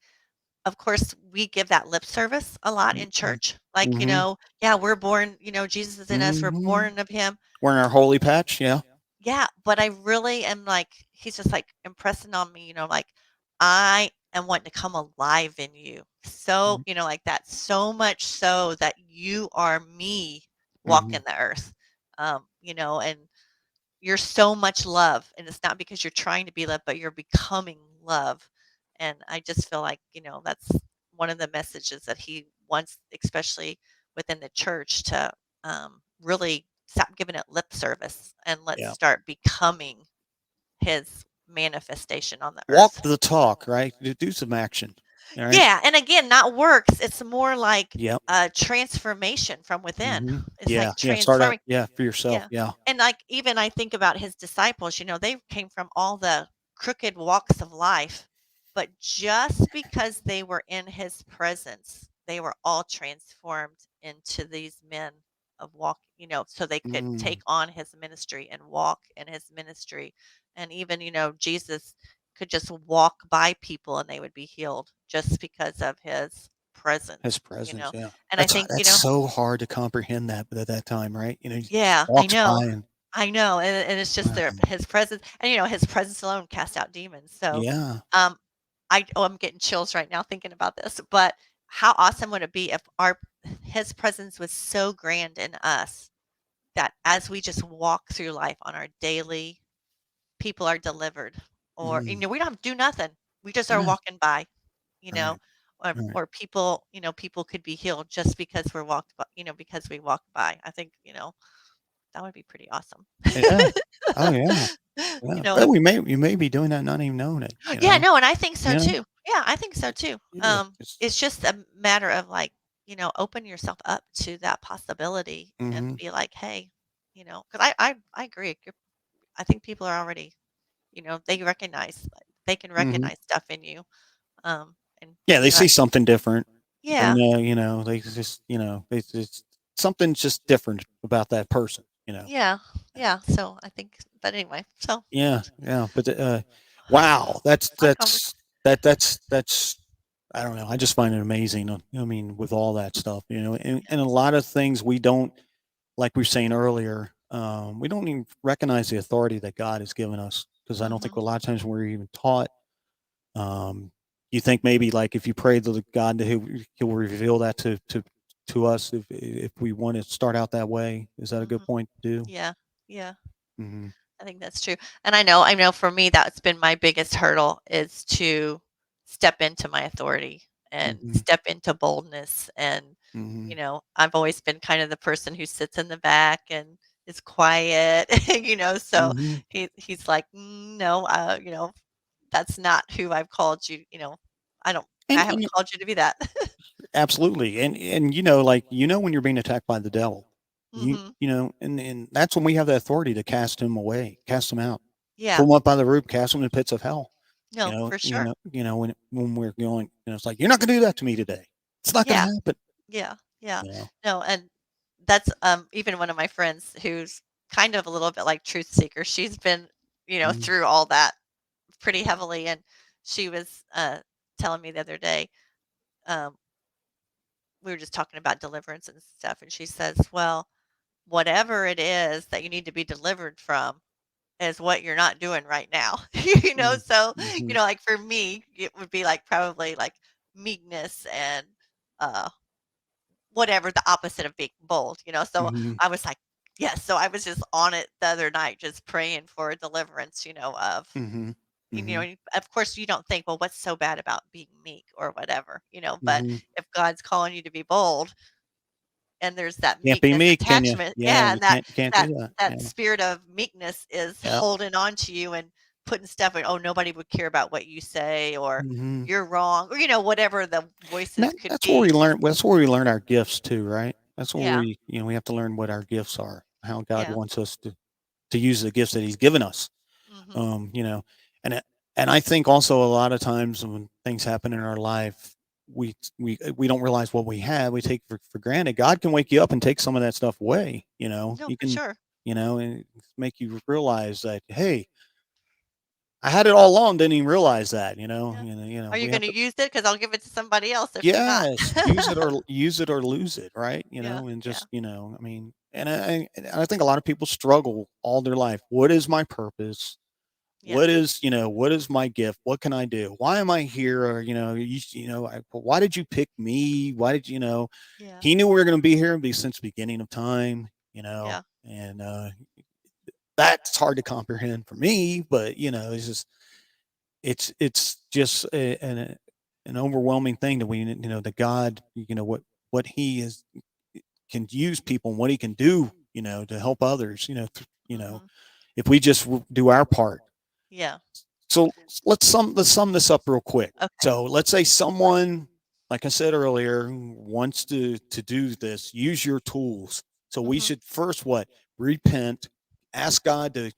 of course, we give that lip service a lot in Mhm, church. Like, mhm, yeah, we're born, Jesus is in us. We're mhm. born of Him. Wearing our holy patch, yeah. Yeah, but I really am like, he's just like impressing on me, like I am wanting to come alive in you. So, Mhm, like that, so much so that you are me walking mhm, the earth. And you're so much love. And it's not because you're trying to be love, but you're becoming love. And I just feel like, that's one of the messages that he wants, especially within the church, to really stop giving it lip service and let's Yeah. start becoming his manifestation on the Walk earth. the talk, right? Do some action. All right. Yeah, and again, not works. It's more like Yep. a transformation from within. It's Yeah. like Yeah. Start out. transforming. Yeah. For yourself. Yeah. Yeah. And like even I think about his disciples, they came from all the crooked walks of life, but just because they were in his presence, they were all transformed into these men of walk, so they could take Mm, on his ministry and walk in his ministry. And even, Jesus could just walk by people and they would be healed just because of his his presence. presence. Yeah. And I think, That's so hard to comprehend that at that time, right? You know, he just yeah, I walks know. by and I know, and it's just wow. his presence, and, his presence alone casts out demons, so, Yeah. um, I'm getting chills right now thinking about this, but how awesome would it be if our his presence was so grand in us that as we just walk through life on our daily people are delivered, or, Mm, we don't have to do nothing. We just are yeah. walking by, you know, Right. Right. or people, people could be healed just because we're walked by, because we walk by. I think, that would be pretty awesome. Yeah. Oh yeah. Yeah. Well, If you may be doing that, not even knowing it. You yeah, know. no, and I think so You know. too. Yeah, I think so too. Yeah. It's. It's just a matter of like, open yourself up to that possibility and Mm-hmm. be like, hey, because I agree. I think people are already, they can Mm-hmm. recognize stuff in you. Um, and Yeah. They see something different. They yeah, know. You know. They just. You know. It's something's just different about that person. You know. yeah, yeah. So I think, but anyway, so Yeah, yeah, but, wow, fun conversation. that's I don't know, I just find it amazing, I mean, with all that stuff, and a lot of things we don't like we were saying earlier, we don't even recognize the authority that God has given us because I don't think Hmm. a lot of times we're even taught, um, you think maybe, like, if you pray to the God that he'll reveal that to us if we wanna start out that way. Is that a good Hmm. point to do? Yeah, yeah. Mhm, I think that's true. And I know for me that's been my biggest hurdle is to step into my authority and mhm, step into boldness and mhm, I've always been kind of the person who sits in the back and is quiet, so mhm. he's like, No, that's not who I've called you, I don't I And haven't called you to be that." absolutely, and, like, when you're being attacked by the devil. Mhm. And that's when we have the authority to cast him away, cast him out, Yeah. pull him up by the root, cast him in the pits of hell. No, for sure. When we're going, it's like, "You're not gonna do that to me today. It's not gonna Yeah. happen." Yeah. Yeah. You know? No, and that's, even one of my friends who's kind of a little bit like truth seeker. She's been, Mhm, through all that pretty heavily, and she was, telling me the other day, um, we were just talking about deliverance and stuff, and she says, "Well, whatever it is that you need to be delivered from is what you're not doing right now." mm, So, mhm, like for me, it would be like probably like meekness and uh whatever the opposite of being bold, so mhm, I was like, yes. So I was just on it the other night, just praying for deliverance, of, mhm, mhm, and of course you don't think, well, what's so bad about being meek or whatever, but mhm. if God's calling you to be bold and there's that Can't be meekness meek, can you? attachment, Yeah, yeah, and that you can't do that that. that Yeah. spirit of meekness is Yeah. holding on to you and putting stuff in, oh, nobody would care about what you say, or Mhm. you're wrong, or whatever the And voices could that's where we be. learn that's where we learn our gifts too, right? That's where Yeah. we have to learn what our gifts are, how God Yeah. wants us to use the gifts that He's given us. Hmm. Um, you know, and and I think also a lot of times when things happen in our life, we don't realize what we have. We take for granted. God can wake you up and take some of that stuff away. No, He for can, sure. and make you realize that, hey, I had it all along. Didn't even realize that. Yeah. Are you We have gonna to. use it? Because 'Cause I'll give it to somebody else if you're not. Yes, use it or lose it, right? Yeah, And yeah, just, I mean, and I think a lot of people struggle all their life. What is my purpose? yeah, What is my gift? What can I do? Why am I here? Or, why did you pick me? Why did yeah, he knew we were going to be here since the beginning of time, yeah, and, that's hard to comprehend for me, but, it's just an overwhelming thing that that God, what he is can use people and what he can do. to help others, Mhm. if we just do our part. Yeah. So let's sum this up real quick. Okay. So let's say someone, like I said earlier, wants to do this. Use your tools. So we Mhm. should first what repent, ask God to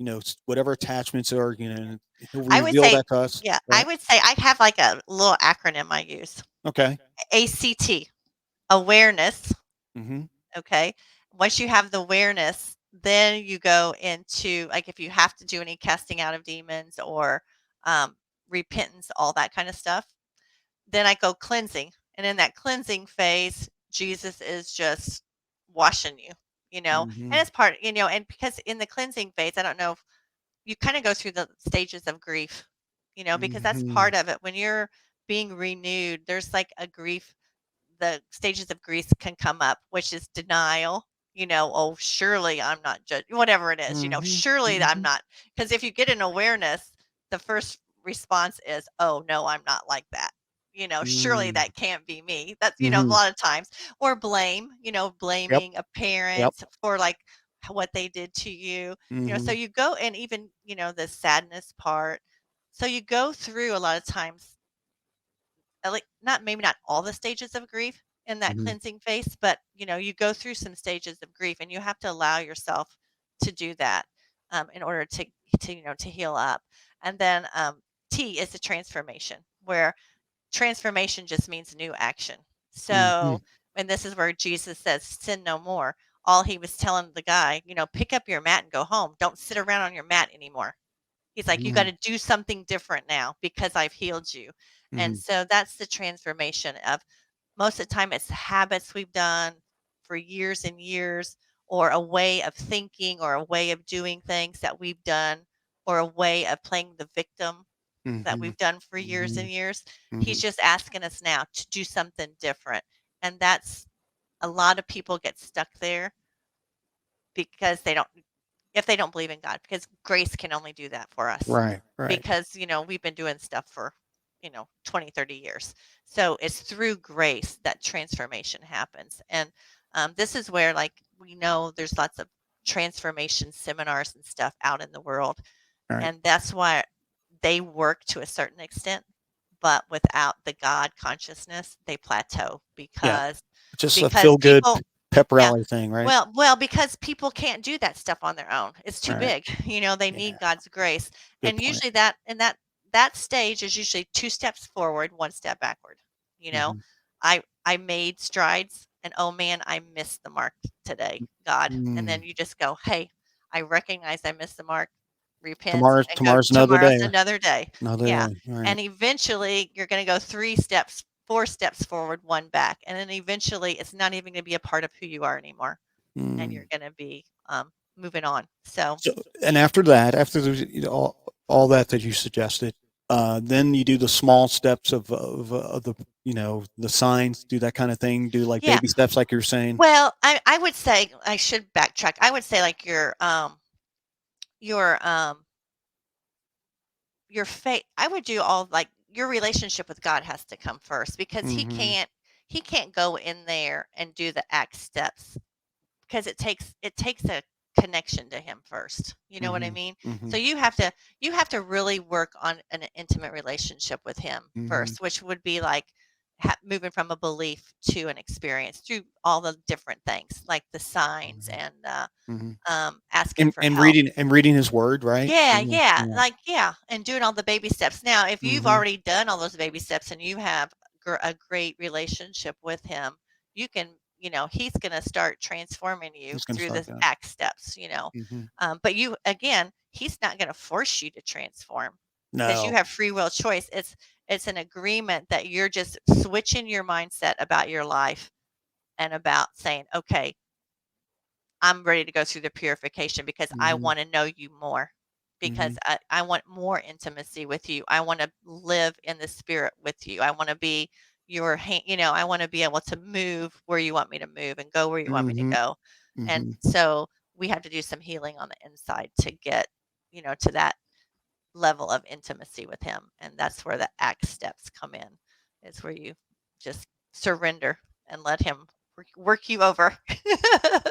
whatever attachments are, He'll I would reveal say, that to us. yeah, I Right? would say I have like a little acronym I use. Okay. ACT, awareness. Mm-hmm. Okay. Once you have the awareness, then you go into like if you have to do any casting out of demons or um, repentance, all that kind of stuff. Then I go cleansing. And in that cleansing phase, Jesus is just washing you, Mm-hmm. and it's part, and because in the cleansing phase, I don't know if you kind of go through the stages of grief, because that's Mm-hmm. part of it. When you're being renewed, there's like a grief, the stages of grief can come up, which is denial. Oh, surely I'm not judged, whatever it is, Mm-hmm. surely I'm Mm-hmm. not. Because if you get an awareness, the first response is, oh, no, I'm not like that. Surely that can't be me. That's, a Mm-hmm. lot of times. Or blame, Yep. blaming a Yep. parent for like what they did to you. So Mm-hmm. you go and even, the sadness part. So you go through a lot of times like not maybe not all the stages of grief in that Mm-hmm. cleansing phase, but you go through some stages of grief, and you have to allow yourself to do that in order to heal up. And then T is the transformation, where transformation just means new action. Mm-hmm. So, and this is where Jesus says, "Sin no more." All he was telling the guy, pick up your mat and go home. Don't sit around on your mat anymore. He's like, "You Mm-hmm. gotta do something different now because I've healed you." And Mm-hmm. so that's the transformation of most of the time it's habits we've done for years and years, or a way of thinking, or a way of doing things that we've done, or a way of playing the victim that Mm-hmm. we've done for years Mm-hmm. and years. Mm-hmm. He's just asking us now to do something different. And that's a lot of people get stuck there because they don't if they don't believe in God, because grace can only do that for us. Right. Right. Because, we've been doing stuff for, 20, 30 years. So it's through grace that transformation happens. And this is where, like, we know there's lots of transformation seminars and stuff out in the world. Right. And that's why they work to a certain extent. But without the God consciousness, they plateau Yeah. because Just a because feel good people pep yeah. rally thing, right? Well, because people can't do that stuff on their own. It's too Right. big. They Yeah. need God's grace. Good And point. usually that stage is usually 2 steps forward, 1 step backward. You know, Mhm. I made strides and oh man, I missed the mark today, God. And then Mm. you just go, "Hey, I recognize I missed the mark. Repent Tomorrow's and go tomorrow's another tomorrow's day. another day." Another Yeah. day. Right. And eventually you're going to go 3 steps, 4 steps forward, 1 back. And then eventually it's not even going to be a part of who you are anymore, and you're Mm. gonna be, moving on. So So, and after that, after all that you suggested, then you do the small steps of the the signs, do that kind of thing, do like yeah, baby steps, like you're saying. well, I would say I should backtrack. I would say like your your faith. I would do all like your relationship with God has to come first because Hmm. he can't go in there and do the act steps because it takes a connection to him first. You know what I Hmm. mean? So Hmm. you have to really work on an intimate relationship with him Hmm. first, which would be like moving from a belief to an experience through all the different things like the signs and Hmm. asking for And help. reading his word, right? Yeah, Yeah. yeah, Yeah. like yeah, and doing all the baby steps. Now, if you've Hmm. already done all those baby steps and you have a great relationship with him, you can, he's going to start transforming you He's gonna through start the that. act steps. Hmm. But you, again, he's not going to force you to transform because you No. have free will choice. It's an agreement that you're just switching your mindset about your life and about saying, okay, I'm ready to go through the purification because I Hmm. want to know you more. Hmm. Because I want more intimacy with you. I want to live in the spirit with you. I want to be your hand, I want to be able to move where you want me to move and go where you want me to Hmm. go. And Hmm. so we have to do some healing on the inside to get, to that level of intimacy with him. And that's where the act steps come in. It's where you just surrender and let him work you over.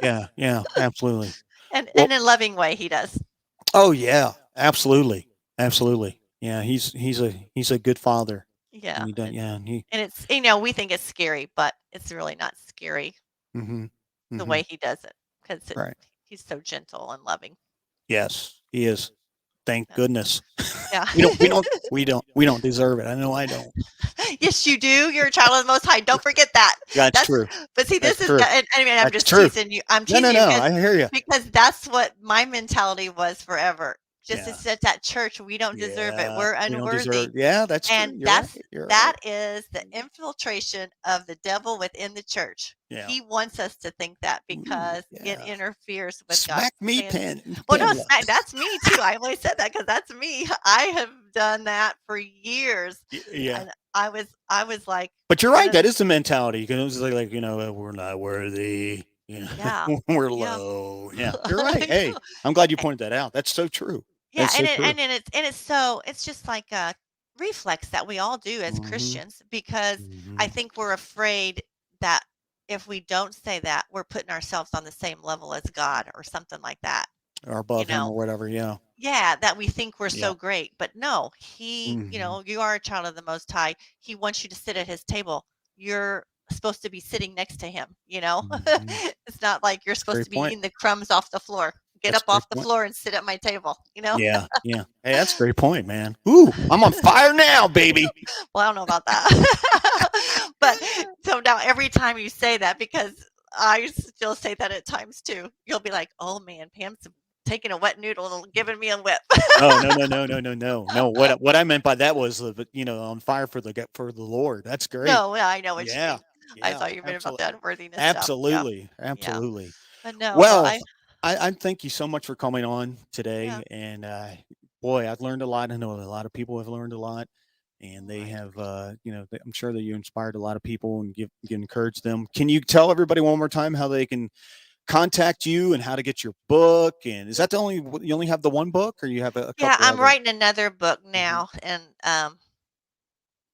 Yeah, yeah, absolutely. And Well, in a loving way, he does. oh yeah, absolutely, absolutely. Yeah, he's a good father, and Yeah, he does. and Yeah, and he. and it's we think it's scary, but it's really not scary Hmm. the Hmm. way he does it because Right. he's so gentle and loving. Yes, he is. Thank Yeah. goodness. Yeah. We don't deserve it. I know I don't. Yes, you do. You're a child of the Most High. Don't forget that. That's That's true. but see, That's this is true. and I mean, I'm That's just true. teasing you. I'm No, no, teasing you no. I hear you. because that's what my mentality was forever. Just Yeah. as at that church, we don't deserve it. Yeah. We're We don't unworthy. deserve. Yeah, that's true. And You're right. You're that right. is the infiltration of the devil within the church. Yeah. He wants us to think that Ooh, because it yeah. interferes with God's Smack me, plan. Well, no, Pamela. that's me too. I always said that because that's me. I have done that for years, Yeah. and I was like But you're one right. of the That is the mentality. Because it's like we're not worthy. yeah, We're yeah. low. Yeah. You're right. I Hey, know. I'm glad you A- pointed that out. That's so true. Yeah, That's so true. it's so it's just like a reflex that we all do as Hmm. Christians because I Hmm. think we're afraid that if we don't say that, we're putting ourselves on the same level as God or something like that. Or You above him know, or whatever. Yeah. yeah, that we think we're Yeah. so great. But no, Hmm. you are a child of the Most High. He wants you to sit at his table. You're supposed to be sitting next to him. Hmm. It's not like you're That's a supposed great to be point. eating the crumbs off the floor. Get That's up a great off the point. floor and sit at my table. Yeah. Yeah. Hey, that's a great point, man. Ooh, I'm on fire now, baby. Well, I don't know about that. But so now every time you say that, because I still say that at times too, you'll be like, "Oh man, Pam's taking a wet noodle and giving me a whip." No, no, no, no, no, no, no, no. What I meant by that was, on fire for the Lord. That's great. No, yeah, I know what you Yeah, mean. I yeah, thought you meant about absolutely, the unworthiness stuff. Yeah, absolutely, yeah. absolutely. But no, well, Well, I thank you so much for coming on yeah. today, and boy, I've learned a lot. I know a lot of people have learned a lot, and Oh, they I have, appreciate. I'm sure that you inspired a lot of people and give encourage them. Can you tell everybody one more time how they can contact you and how to get your book? And is that the only you only have the one book, or you have a Yeah, couple I'm other? writing another book Mhm. now, and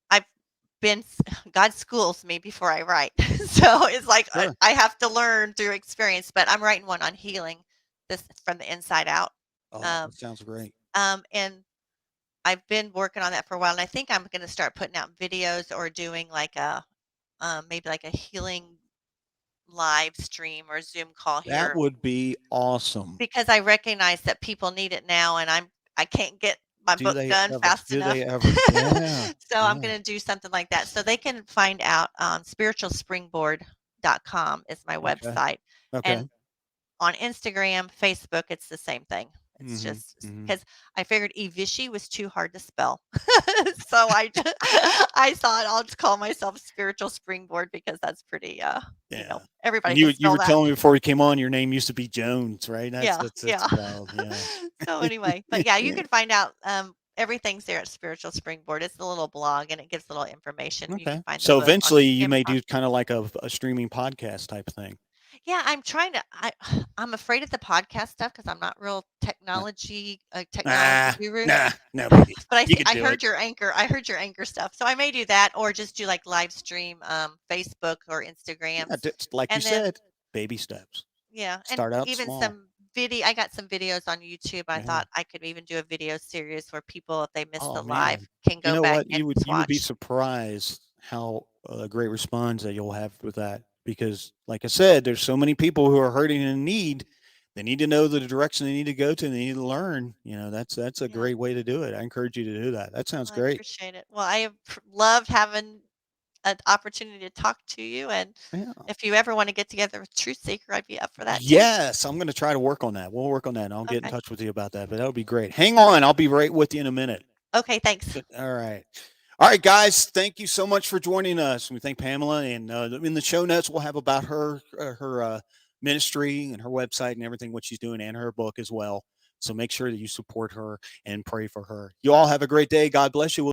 I've been God schools me before I write, so it's like Sure. I have to learn through experience. But I'm writing one on healing this from the inside out. Oh, that Um, sounds great. and I've been working on that for a while, and I think I'm going to start putting out videos or doing like a maybe like a healing live stream or Zoom call That here would be awesome. because I recognize that people need it now, and I can't get my Do book they done ever? fast Do they enough. ever? Yeah. So I'm Yeah. going to do something like that. So they can find out spiritualspringboard.com is my Okay. website, Okay. and on Instagram, Facebook, it's the same thing. It's Mhm. just Mhm. because I figured Evischi was too hard to spell, so I thought I'll just call myself Spiritual Springboard because that's pretty. Yeah. Everybody And can you spell were that. telling me before you came on, your name used to be Jones, right? Yeah, That's yeah. wild. Yeah. So anyway, but yeah, you Yeah. can find out everything's there at Spiritual Springboard. It's a little blog and it gives little information. You can Okay. find the So book on eventually, you may Amazon. do kind of like a streaming podcast type thing. Yeah, I'm trying to. I'm afraid of the podcast stuff because I'm not real Uh, technology Ah, guru. nah, no biggie. But You could I do it. heard your anchor. I heard your anchor stuff, so I may do that or just do like live stream Facebook or Yeah, Instagrams, just like you and then said, baby steps. yeah, and Start out even small. some video. I got some videos on YouTube. I Yeah. thought I could even do a video series where people, if they missed Oh the live, man, can you go know back what? and You would be watch. surprised how great response that you'll have with that. Because, like I said, there's so many people who are hurting and in need. They need to know the direction they need to go to. And they need to learn. That's a Yeah, great way to do it. I encourage you to do that. That sounds well, I great. appreciate it. Well, I have loved having an opportunity to talk to you, and Yeah. if you ever want to get together with Truth Seeker, I'd be up for that too. Yes, I'm going to try to work on that. We'll work on that. And I'll get in Okay. touch with you about that. But that would be great. Hang on. I'll be right with you in a minute. Okay. Thanks. All right. All right, guys. Thank you so much for joining us. We thank Pamela, and in the show notes we'll have about her ministry and her website and everything what she's doing and her book as well. So make sure that you support her and pray for her. You all have a great day. God bless you. We'll